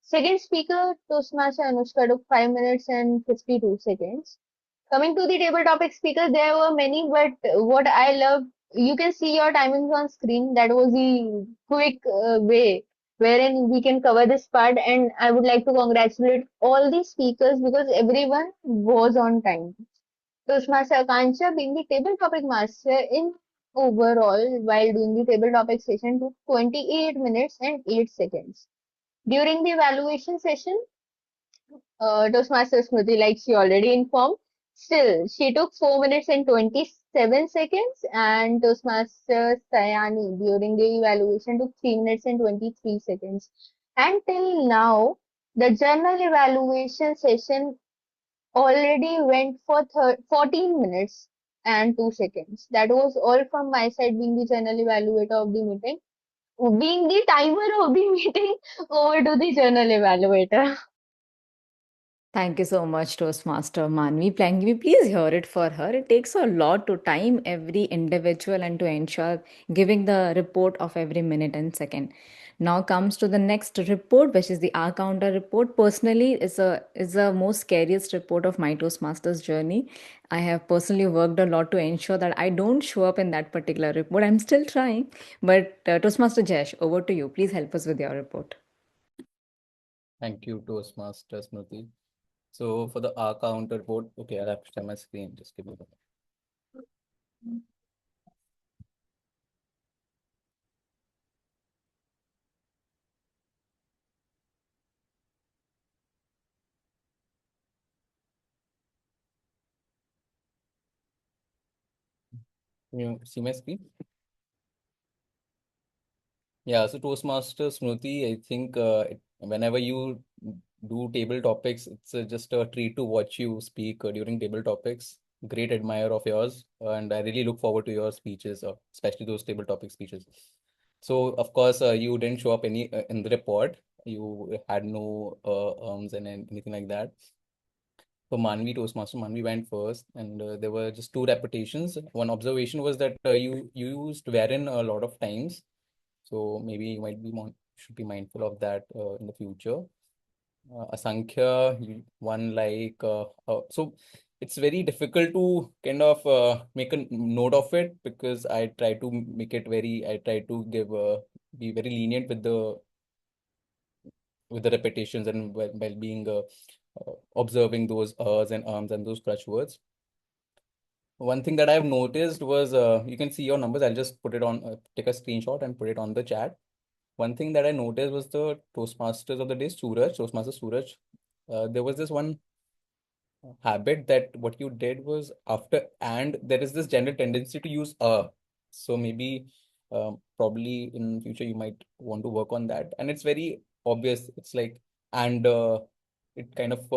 Second speaker, Toastmaster Anushka took 5 minutes and 52 seconds. Coming to the table topic speakers, there were many, but what I love, you can see your timings on screen. That was the quick way wherein we can cover this part. And I would like to congratulate all the speakers because everyone was on time. Toastmaster Akansha being the table topic master in overall while doing the table topic session took 28 minutes and 8 seconds. During the evaluation session, Toastmaster Smriti, like she already informed, still she took 4 minutes and 27 seconds, and Toastmaster Sayani during the evaluation took 3 minutes and 23 seconds. Until now, the general evaluation session already went for 14 minutes and 2 seconds. That was all from my side, being the general evaluator of the meeting. Being the timer of the meeting, over to the general evaluator. Thank you so much, Toastmaster Manvi. Can we please hear it for her? It takes a lot to time every individual and to ensure giving the report of every minute and second. Now comes to the next report, which is the R counter report. Personally, is a most scariest report of my Toastmasters journey. I have personally worked a lot to ensure that I don't show up in that particular report. I'm still trying, but Toastmaster Jesh, over to you. Please help us with your report. Thank you, Toastmaster Smriti. So for the R counter report, okay, I'll have to share my screen. Just give me a minute. Can you see my screen? Yeah, so Toastmaster Smriti, I think Whenever you do table topics, it's just a treat to watch you speak during table topics. Great admirer of yours, and I really look forward to your speeches, especially those table topic speeches. So, of course, you didn't show up any in the report. You had no and anything like that. So Manvi, Toastmaster Manvi went first, and there were just two repetitions. One observation was that you used wherein a lot of times, so maybe you might be should be mindful of that in the future. Asankhya, one like so it's very difficult to kind of make a note of it because I try to make it very. I try to give be very lenient with the repetitions and while being observing those ers and arms and those crutch words. One thing that I've noticed was you can see your numbers. I'll just put it on, take a screenshot and put it on the chat. One thing that I noticed was the Toastmasters of the day, Toastmaster Suraj. There was this one habit that what you did was after and there is this general tendency to use so maybe probably in future you might want to work on that, and it's very obvious. It's like and it kind of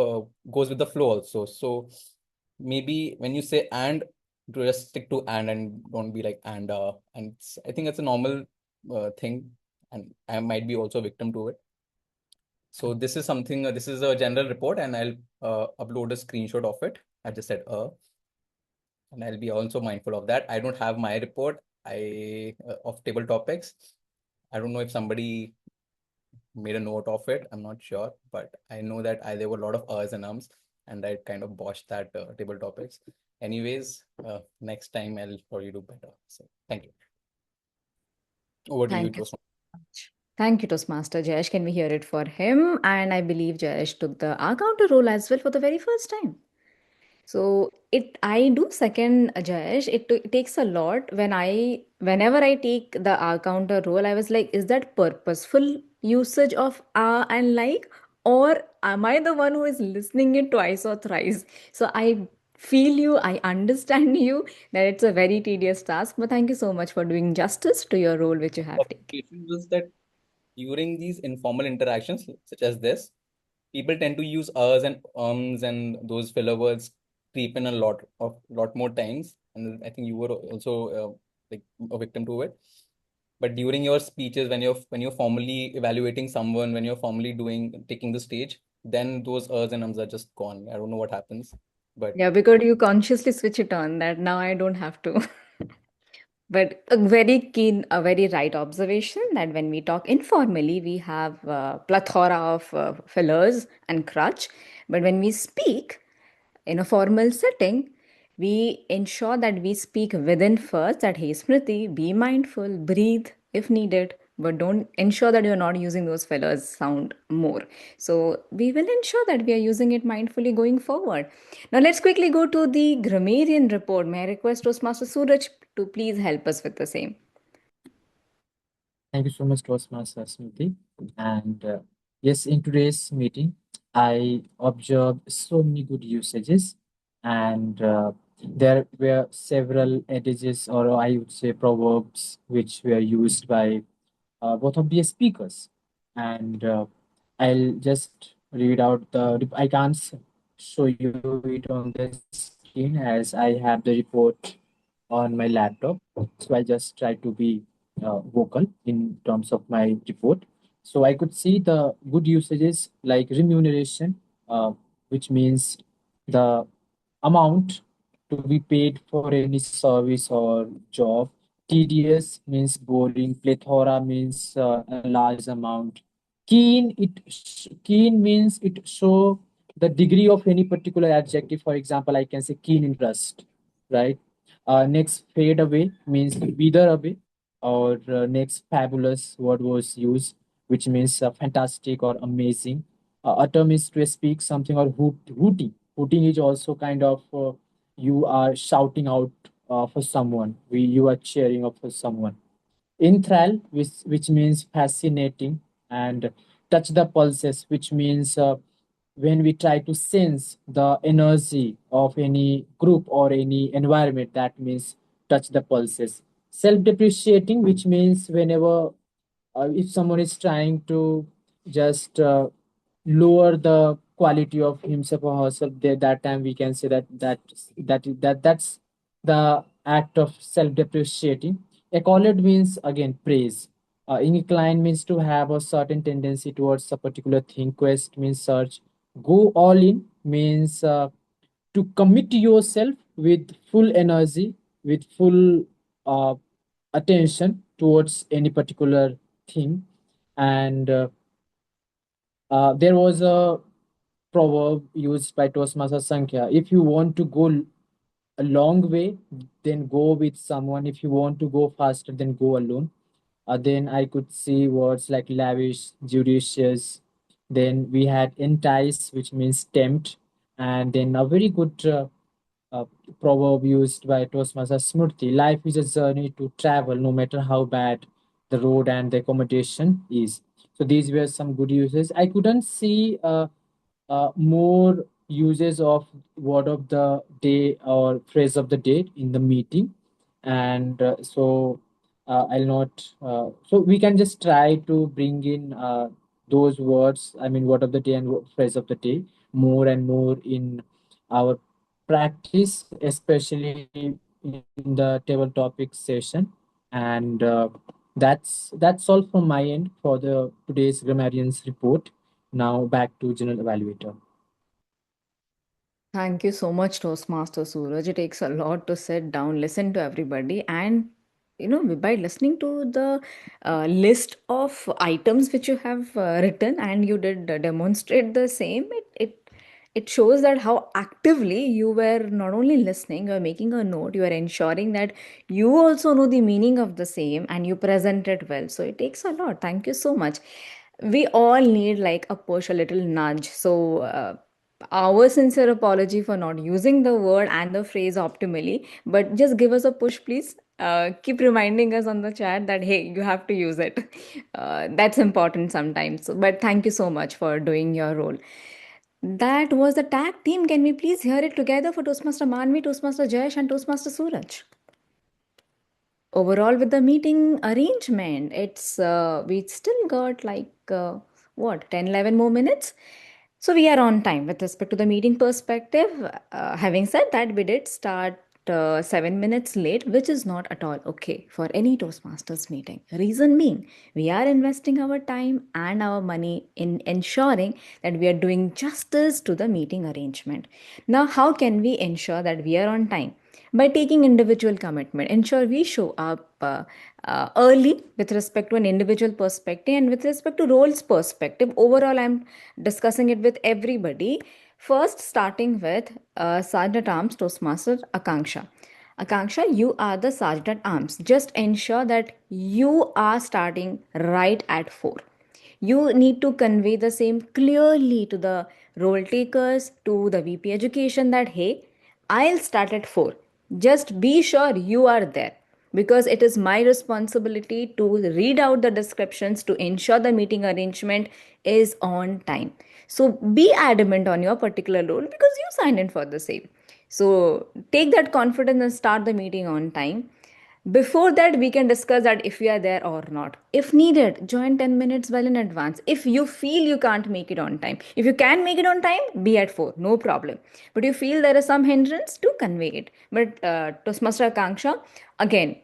goes with the flow also. So maybe when you say and, to just stick to and don't be like and I think it's a normal thing, and I might be also a victim to it. So this is something, this is a general report, and I'll upload a screenshot of it. I just said and I'll be also mindful of that. I don't have my report of table topics. I don't know if somebody made a note of it. I'm not sure, but I know that there were a lot of ers and ums, and I kind of botched that table topics. Anyways, next time I'll probably do better. So thank you. Over to you, Thank you Toastmaster. so much. Thank you, Toastmaster Jayesh. Can we hear it for him? And I believe Jayesh took the R counter role as well for the very first time. So I do second Jayesh. It takes a lot whenever I take the R counter role, I was like, is that purposeful usage of R and like, or am I the one who is listening it twice or thrice? So I feel you, I understand you that it's a very tedious task, but thank you so much for doing justice to your role which you have taken. Observation was that during these informal interactions, such as this, people tend to use ers and ums and those filler words creep in a lot more times. And I think you were also like a victim to it. But during your speeches, when you're formally evaluating someone, when you're formally taking the stage, then those ers and ums are just gone. I don't know what happens, but Yeah, because you consciously switch it on that now I don't have to. But a very keen, a very right observation that when we talk informally, we have plethora of fillers and crutch. But when we speak in a formal setting, we ensure that we speak within first, that hey Smriti, be mindful, breathe if needed, but don't ensure that you're not using those fillers sound more. So we will ensure that we are using it mindfully going forward. Now let's quickly go to the grammarian report. May I request Toastmaster Suraj to please help us with the same? Thank you so much, Toastmaster Smriti. And yes, in today's meeting, I observed so many good usages, and there were several adages, or I would say proverbs, which were used by both of the speakers. And I'll just read out I can't show you it on the screen as I have the report on my laptop. So I'll just try to be vocal in terms of my report. So I could see the good usages like remuneration, which means the amount to be paid for any service or job. Tedious means boring. Plethora means a large amount. Keen means it show the degree of any particular adjective. For example, I can say keen interest, right? Next, fade away means wither away, or next, fabulous word was used, which means fantastic or amazing. A term is to speak something, or hooting. Hooting is also kind of you are shouting out for someone. You are cheering up for someone. Enthrall, which means fascinating, and touch the pulses, which means when we try to sense the energy of any group or any environment, that means touch the pulses. Self depreciating, which means whenever if someone is trying to just lower the quality of himself or herself, there that time we can say that's the act of self-depreciating. Accolade means again praise. Incline means to have a certain tendency towards a particular thing. Quest means search. Go all in means to commit yourself with full energy, with full uh, attention towards any particular thing. And there was a proverb used by Toastmaster Sankhya. If you want to go a long way, then go with someone. If you want to go faster, then go alone. Then I could see words like lavish, judicious. Then we had entice, which means tempt. And then a very good uh, proverb used by Toastmaster Smriti: life is a journey to travel, no matter how bad the road and the accommodation is. So these were some good uses. I couldn't see more uses of word of the day or phrase of the day in the meeting, and I'll not. So we can just try to bring in those words. I mean, word of the day and phrase of the day more and more in our practice, especially in the table topic session. And that's all from my end for the today's grammarians report. Now back to general evaluator. Thank you so much, Toastmaster Suraj. It takes a lot to sit down, listen to everybody, and by listening to the list of items which you have written and you did demonstrate the same, it shows that how actively you were not only listening, you are making a note, you are ensuring that you also know the meaning of the same and you present it well. So it takes a lot. Thank you so much. We all need like a push, a little nudge. So our sincere apology for not using the word and the phrase optimally, but just give us a push, please. Keep reminding us on the chat that hey, you have to use it. That's important sometimes. But thank you so much for doing your role. That was the tag team. Can we please hear it together for Toastmaster Manvi, Toastmaster Jayesh, and Toastmaster Suraj? Overall, with the meeting arrangement, it's we still got like what 10, 11 more minutes. So we are on time with respect to the meeting perspective. Having said that, we did start 7 minutes late, which is not at all okay for any Toastmasters meeting. Reason being, we are investing our time and our money in ensuring that we are doing justice to the meeting arrangement. Now, how can we ensure that we are on time? By taking individual commitment, ensure we show up early with respect to an individual perspective and with respect to roles perspective. Overall, I'm discussing it with everybody. First, starting with Sergeant at Arms Toastmaster Akanksha. Akanksha, you are the Sergeant at Arms. Just ensure that you are starting right at 4. You need to convey the same clearly to the role takers, to the VP education that hey, I'll start at 4. Just be sure you are there because it is my responsibility to read out the descriptions to ensure the meeting arrangement is on time. So be adamant on your particular role because you signed in for the same. So take that confidence and start the meeting on time. Before that, we can discuss that if we are there or not. If needed, join 10 minutes well in advance. If you feel you can't make it on time, if you can make it on time, be at 4, no problem. But you feel there is some hindrance to convey it. But Toastmaster Akanksha, again,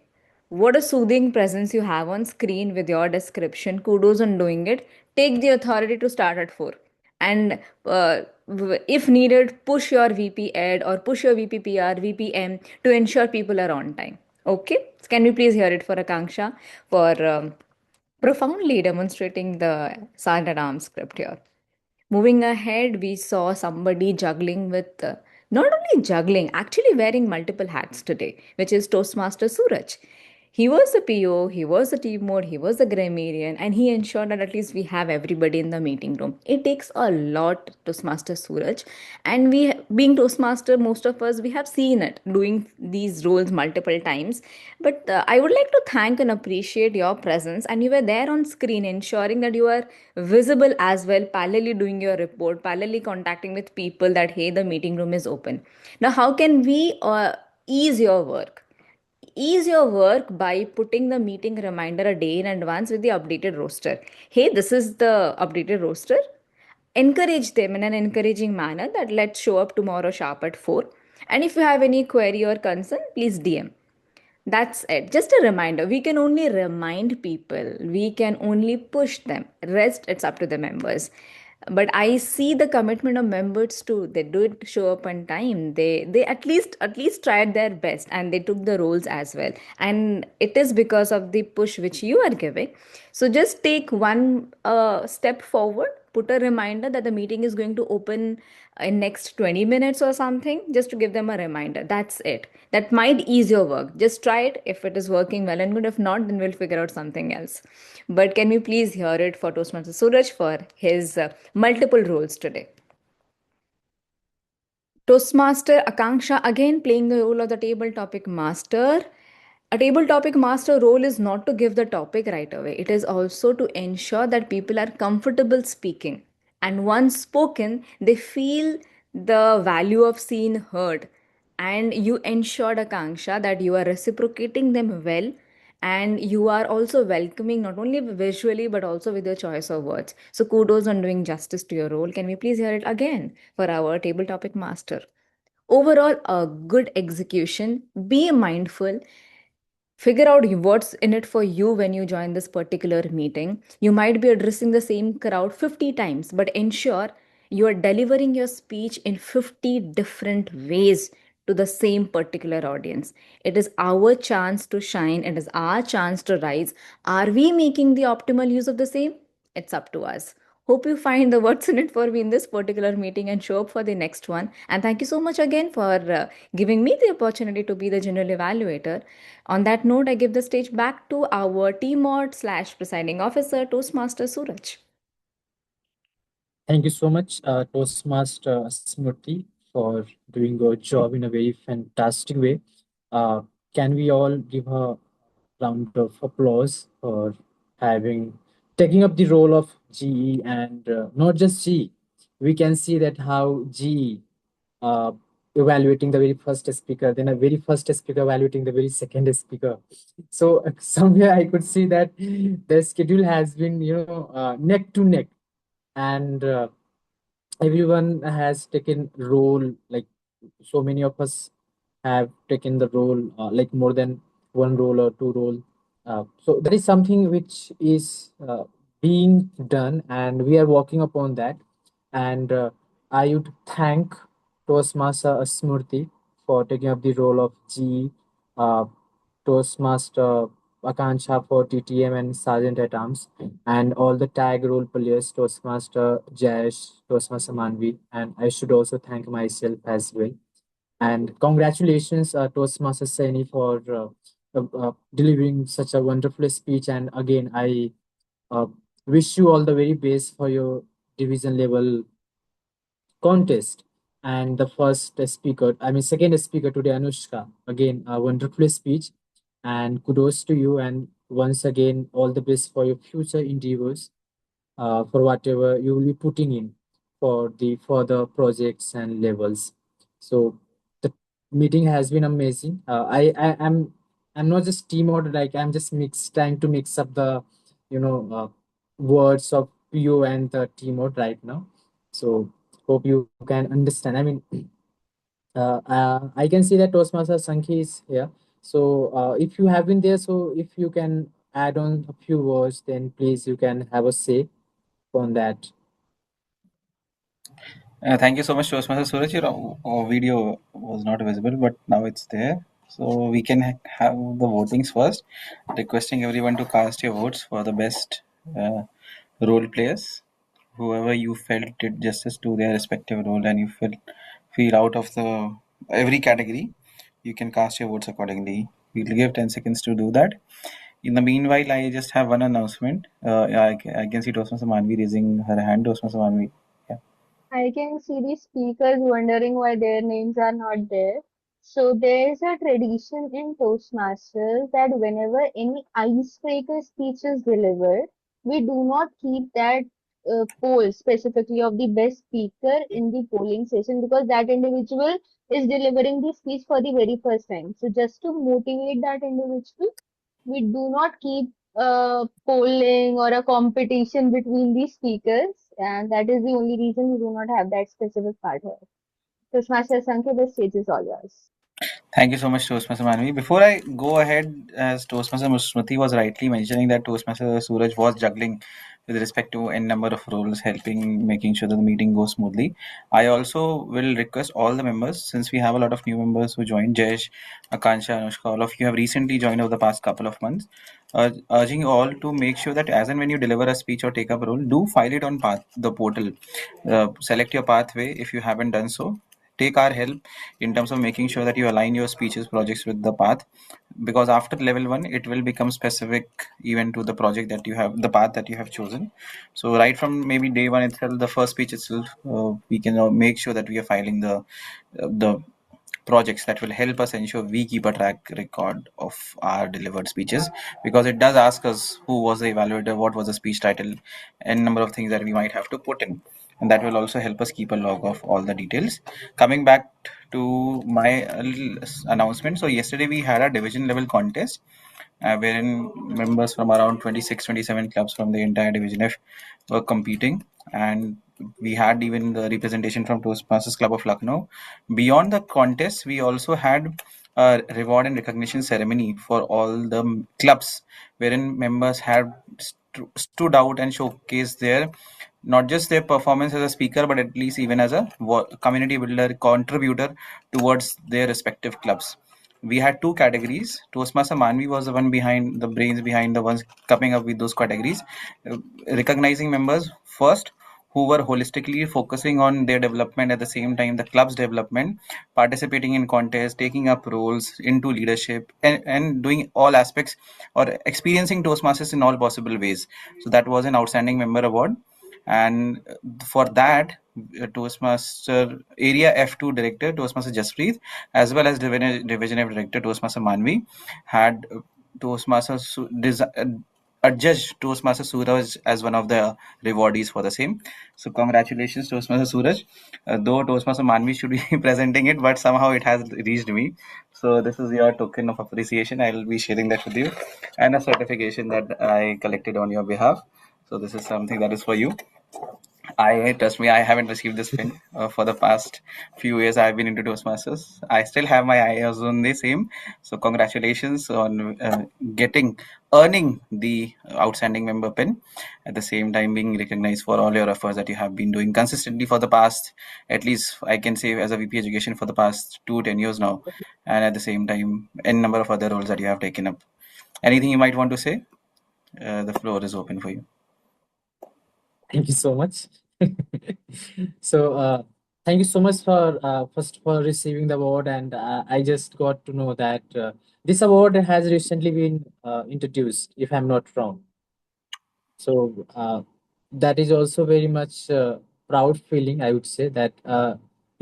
what a soothing presence you have on screen with your description. Kudos on doing it. Take the authority to start at 4. And if needed, push your VP ed or push your VP PR, VPM to ensure people are on time. Okay, can we please hear it for Akanksha for profoundly demonstrating the Sergeant at Arms script here? Moving ahead, we saw somebody juggling with not only juggling, actually wearing multiple hats today, which is Toastmaster Suraj. He was the PO, he was the team mode, he was the grammarian, and he ensured that at least we have everybody in the meeting room. It takes a lot, Toastmaster Suraj, and we, being Toastmaster, most of us, we have seen it doing these roles multiple times. But I would like to thank and appreciate your presence, and you were there on screen, ensuring that you are visible as well, parallelly doing your report, parallelly contacting with people that hey, the meeting room is open. Now, how can we ease your work? ease your work by putting the meeting reminder a day in advance with the updated roster. Hey, this is the updated roster. Encourage them in an encouraging manner that let's show up tomorrow sharp at 4. And if you have any query or concern, please DM. That's it. Just a reminder. We can only remind people. We can only push them. Rest, it's up to the members. But I see the commitment of members too. They did show up on time. They at least tried their best and they took the roles as well. And it is because of the push which you are giving. So just take one step forward. Put a reminder that the meeting is going to open in next 20 minutes or something, just to give them a reminder. That's it. That might ease your work. Just try it. If it is working well and good, if not, then we'll figure out something else. But can we please hear it for Toastmaster Suraj for his multiple roles today? Toastmaster Akanksha again playing the role of the table topic master. A table topic master role is not to give the topic right away. It is also to ensure that people are comfortable speaking. And once spoken, they feel the value of seen heard. And you ensured, Akanksha, that you are reciprocating them well and you are also welcoming not only visually but also with your choice of words. So kudos on doing justice to your role. Can we please hear it again for our table topic master? Overall, a good execution. Be mindful. Figure out what's in it for you when you join this particular meeting. You might be addressing the same crowd 50 times, but ensure you are delivering your speech in 50 different ways to the same particular audience. It is our chance to shine, it is our chance to rise. Are we making the optimal use of the same? It's up to us. Hope you find the what's in it for me in this particular meeting and show up for the next one. And thank you so much again for giving me the opportunity to be the general evaluator. On that note, I give the stage back to our TMOD slash presiding officer, Toastmaster Suraj. Thank you so much, Toastmaster Smriti, for doing your job in a very fantastic way. Uh, can we all give a round of applause for having taking up the role of GE and not just GE. We can see that how GE uh, evaluating the very first speaker, then a very first speaker evaluating the very second speaker. So somewhere I could see that the schedule has been, neck to neck, and everyone has taken role. Like so many of us have taken the role, like more than one role or two role. So that is something which is being done, and we are working upon that. And I would thank Toastmaster Smurti for taking up the role of G, uh, Toastmaster Akansha for TTM and Sergeant at Arms, and all the tag role players, Toastmaster Jayesh, Toastmaster Manvi, and I should also thank myself as well. And congratulations, Toastmaster Saini, for delivering such a wonderful speech. And again, I uh, wish you all the very best for your division level contest. And the first speaker, I mean, second speaker today, Anushka. Again, a wonderful speech. And kudos to you. And once again, all the best for your future endeavors, for whatever you will be putting in for the further projects and levels. So the meeting has been amazing. I'm not just team order, like I'm just trying to mix up the words of PO and the team mode right now. So hope you can understand. I mean, I can see that Toastmaster Sankhi is here. So if you have been there, so if you can add on a few words, then please you can have a say on that. Thank you so much, Toastmaster Suraj. Your video was not visible, but now it's there. So we can have the votings first. Requesting everyone to cast your votes for the best role players. Whoever you felt did justice to their respective role, and you feel out of the every category, you can cast your votes accordingly. We'll give 10 seconds to do that. In the meanwhile, I just have one announcement. I can see Toastmaster Manvi raising her hand. Toastmaster Manvi. Yeah. I can see the speakers wondering why their names are not there. So there's a tradition in Toastmasters that whenever any icebreaker speech is delivered, we do not keep that poll specifically of the best speaker in the polling session, because that individual is delivering the speech for the very first time. So just to motivate that individual, we do not keep polling or a competition between the speakers, and that is the only reason we do not have that specific part here. So, Smash Sankey, the stage is all yours. Thank you so much, Toastmaster Manvi. Before I go ahead, as Toastmaster Smriti was rightly mentioning that Toastmaster Suraj was juggling with respect to n number of roles, helping making sure that the meeting goes smoothly. I also will request all the members, since we have a lot of new members who joined, Jayesh, Akansha, Anushka, all of you have recently joined over the past couple of months. Urging you all to make sure that as and when you deliver a speech or take up a role, do file it on the portal. Select your pathway if you haven't done so. Take our help in terms of making sure that you align your speeches projects with the path, because after level 1 it will become specific even to the project that you have, the path that you have chosen. So right from maybe day 1 itself, the first speech itself, we can make sure that we are filing the projects that will help us ensure we keep a track record of our delivered speeches, because it does ask us who was the evaluator, what was the speech title, and number of things that we might have to put in, and that will also help us keep a log of all the details. Coming back to my little announcement, so yesterday we had a division level contest, wherein members from around 26-27 clubs from the entire division F were competing, and we had even the representation from Toastmasters Club of Lucknow. Beyond the contest, we also had a reward and recognition ceremony for all the clubs, wherein members had stood out and showcased their, not just their performance as a speaker, but at least even as a community builder, contributor towards their respective clubs. We had two categories. Toastmaster Manvi was the one behind the brains behind the ones coming up with those categories, recognizing members first who were holistically focusing on their development, at the same time the club's development, participating in contests, taking up roles into leadership, and doing all aspects or experiencing Toastmasters in all possible ways. So that was an outstanding member award. And for that, Toastmaster Area F2 Director, Toastmaster Jaspreet, as well as Division F Director, Toastmaster Manvi, had Toastmaster adjudged Toastmaster Suraj as one of the rewardees for the same. So congratulations, Toastmaster Suraj. Though Toastmaster Manvi should be presenting it, but somehow it has reached me. So this is your token of appreciation. I will be sharing that with you, and a certification that I collected on your behalf. So this is something that is for you. Trust me, I haven't received this pin for the past few years. I've been into Toastmasters. I still have my eyes on the same. So congratulations on earning the outstanding member pin. At the same time, being recognized for all your efforts that you have been doing consistently for the past, at least I can say as a VP Education for the past 10 years now, and at the same time, n number of other roles that you have taken up. Anything you might want to say? The floor is open for you. Thank you so much. So, thank you so much for first for receiving the award, and I just got to know that this award has recently been introduced, if I'm not wrong. So that is also very much proud feeling, I would say, that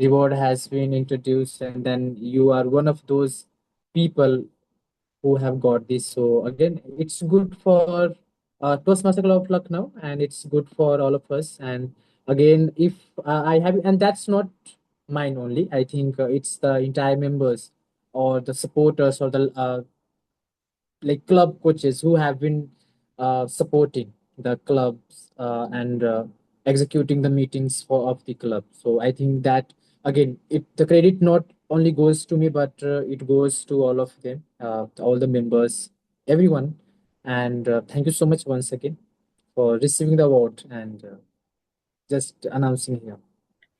reward has been introduced, and then you are one of those people who have got this. So again, it's good for Toastmaster Club of Lucknow, and it's good for all of us. And again, if I have, and that's not mine only. I think it's the entire members or the supporters or the like club coaches who have been supporting the clubs and executing the meetings for of the club. So I think that again, the credit not only goes to me, but it goes to all of them, all the members, everyone. And thank you so much once again for receiving the award and just announcing here.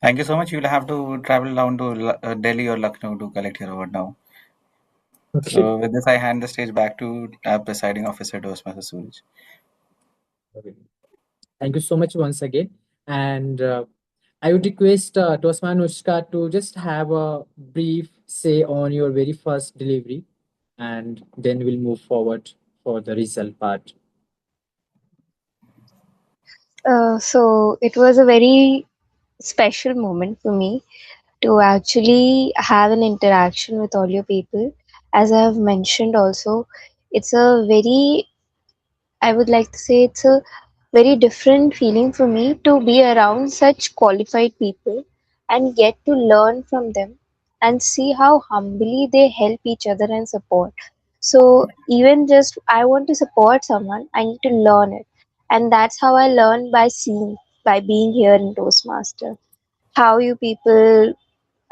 Thank you so much. You'll have to travel down to Delhi or Lucknow to collect your award now. Okay. So with this, I hand the stage back to presiding officer Toastmaster Suraj. Okay. Thank you so much once again. And I would request Toastman Anushka to just have a brief say on your very first delivery, and then we'll move forward for the result part. So it was a very special moment for me to actually have an interaction with all your people. As I have mentioned also, it's a very, I would like to say, it's a very different feeling for me to be around such qualified people and get to learn from them and see how humbly they help each other and support. So even just I want to support someone, I need to learn it. And that's how I learn by seeing, by being here in Toastmaster. How you people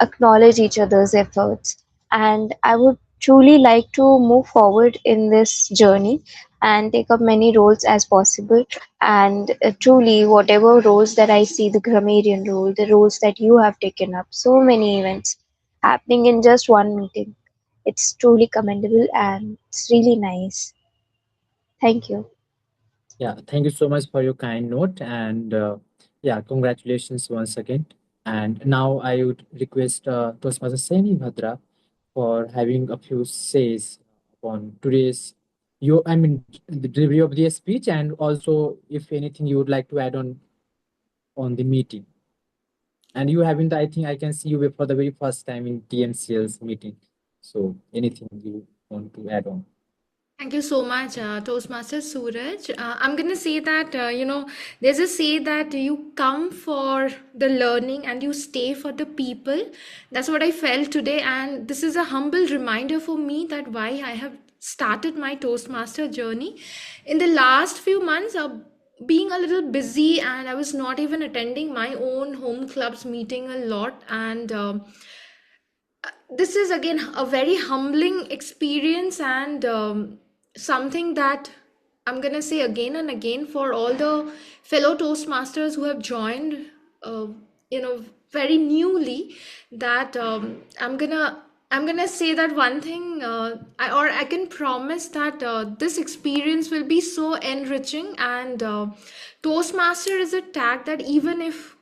acknowledge each other's efforts. And I would truly like to move forward in this journey and take up many roles as possible. And truly, whatever roles that I see, the grammarian role, the roles that you have taken up, so many events happening in just one meeting. It's truly commendable and it's really nice. Thank you. Yeah, thank you so much for your kind note. And yeah, congratulations once again. And now I would request Toastmaster Seni Bhadra for having a few says on today's I mean the delivery of the speech, and also if anything you would like to add on the meeting. And you haven't, I think I can see you for the very first time in TMCL's meeting. So anything you want to add on? Thank you so much, Toastmaster Suraj. I'm going to say that, there's a say that you come for the learning and you stay for the people. That's what I felt today. And this is a humble reminder for me that why I have started my Toastmaster journey. In the last few months, being a little busy, and I was not even attending my own home clubs meeting a lot. And this is again a very humbling experience, and something that I'm gonna say again and again for all the fellow Toastmasters who have joined, uh, very newly. That I'm gonna say that one thing, I can promise that this experience will be so enriching, and Toastmaster is a tag that even if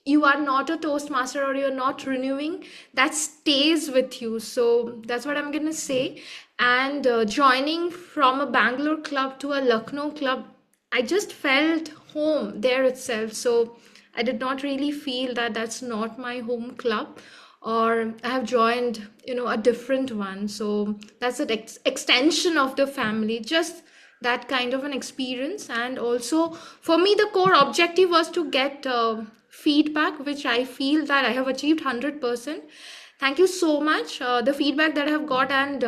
you are not a Toastmaster or you're not renewing, that stays with you. So that's what I'm gonna say. And joining from a Bangalore club to a Lucknow club, I just felt home there itself. So I did not really feel that that's not my home club, or I have joined, a different one. So that's an extension of the family. Just that kind of an experience. And also for me, the core objective was to get feedback, which I feel that I have achieved 100%. Thank you so much. The feedback that I have got, and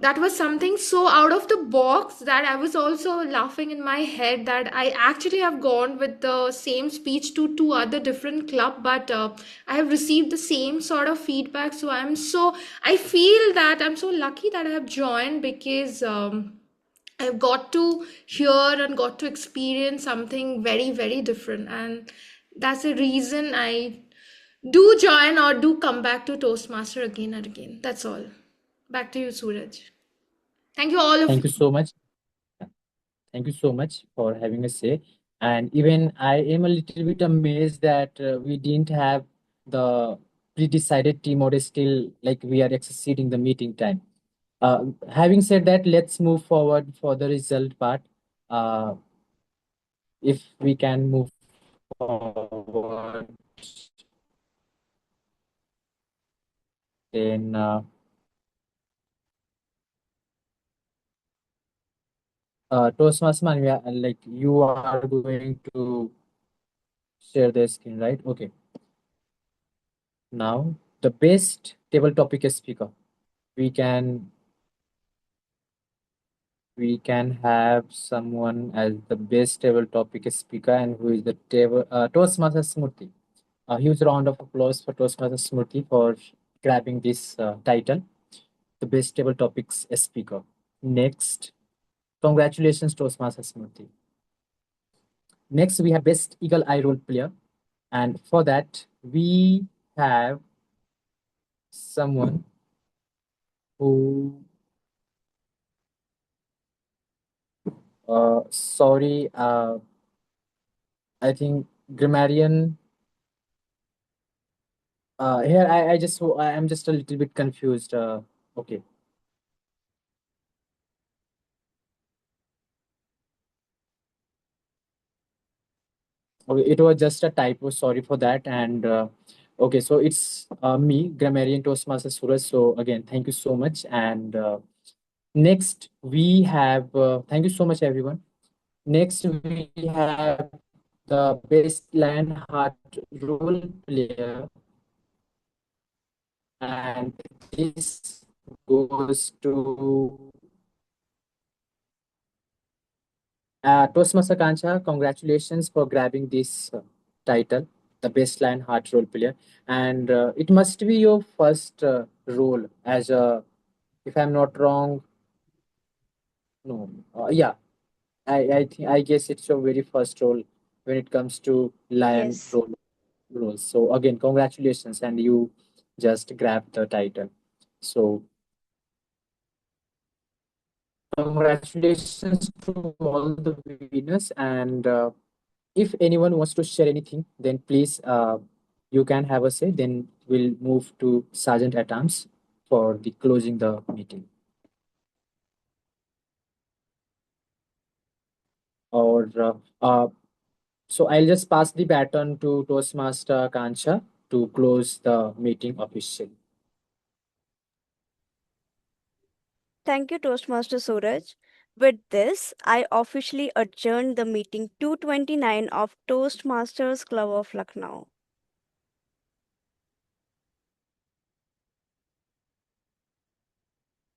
that was something so out of the box that I was also laughing in my head that I actually have gone with the same speech to two other different club, but I have received the same sort of feedback. So I feel that I'm so lucky that I have joined, because I've got to hear and got to experience something very, very different. And that's the reason I do join or do come back to Toastmaster again and again. That's all. Back to you, Suraj. Thank you all of Thank you so much. Thank you so much for having a say. And even I am a little bit amazed that we didn't have the pre-decided team order still, like we are exceeding the meeting time. Having said that, let's move forward for the result part. Uh, if we can move forward, then Toastmaster Manvia, like you are going to share the screen, right? Okay. Now, the best table topic speaker. We can have someone as the best table topic speaker, and who is the table Toastmaster Smurti. A huge round of applause for Toastmaster Smurti for grabbing this title, the best table topics speaker. Next, congratulations, Toastmaster Smurti. Next, we have best Eagle Eye role player, and for that we have someone who sorry, I think grammarian. Here I am just a little bit confused. Okay. Okay, it was just a typo. Sorry for that. And okay, so it's me, grammarian Toastmaster Suraj. So again, thank you so much. And next we have thank you so much, everyone. Next, we have the best Lionheart role player, and this goes to Toastmaster Kancha. Congratulations for grabbing this title, the best Lionheart role player, and it must be your first role as a, if I'm not wrong, no, yeah, I think I guess it's your very first role when it comes to lion Yes. roles. So again, congratulations, and you just grabbed the title. So congratulations to all the winners. And if anyone wants to share anything, then please you can have a say. Then we'll move to Sergeant at Arms for the closing the meeting. Or so I'll just pass the baton to Toastmaster Kancha to close the meeting officially. Thank you, Toastmaster Suraj. With this, I officially adjourn the meeting 229 of Toastmasters Club of Lucknow.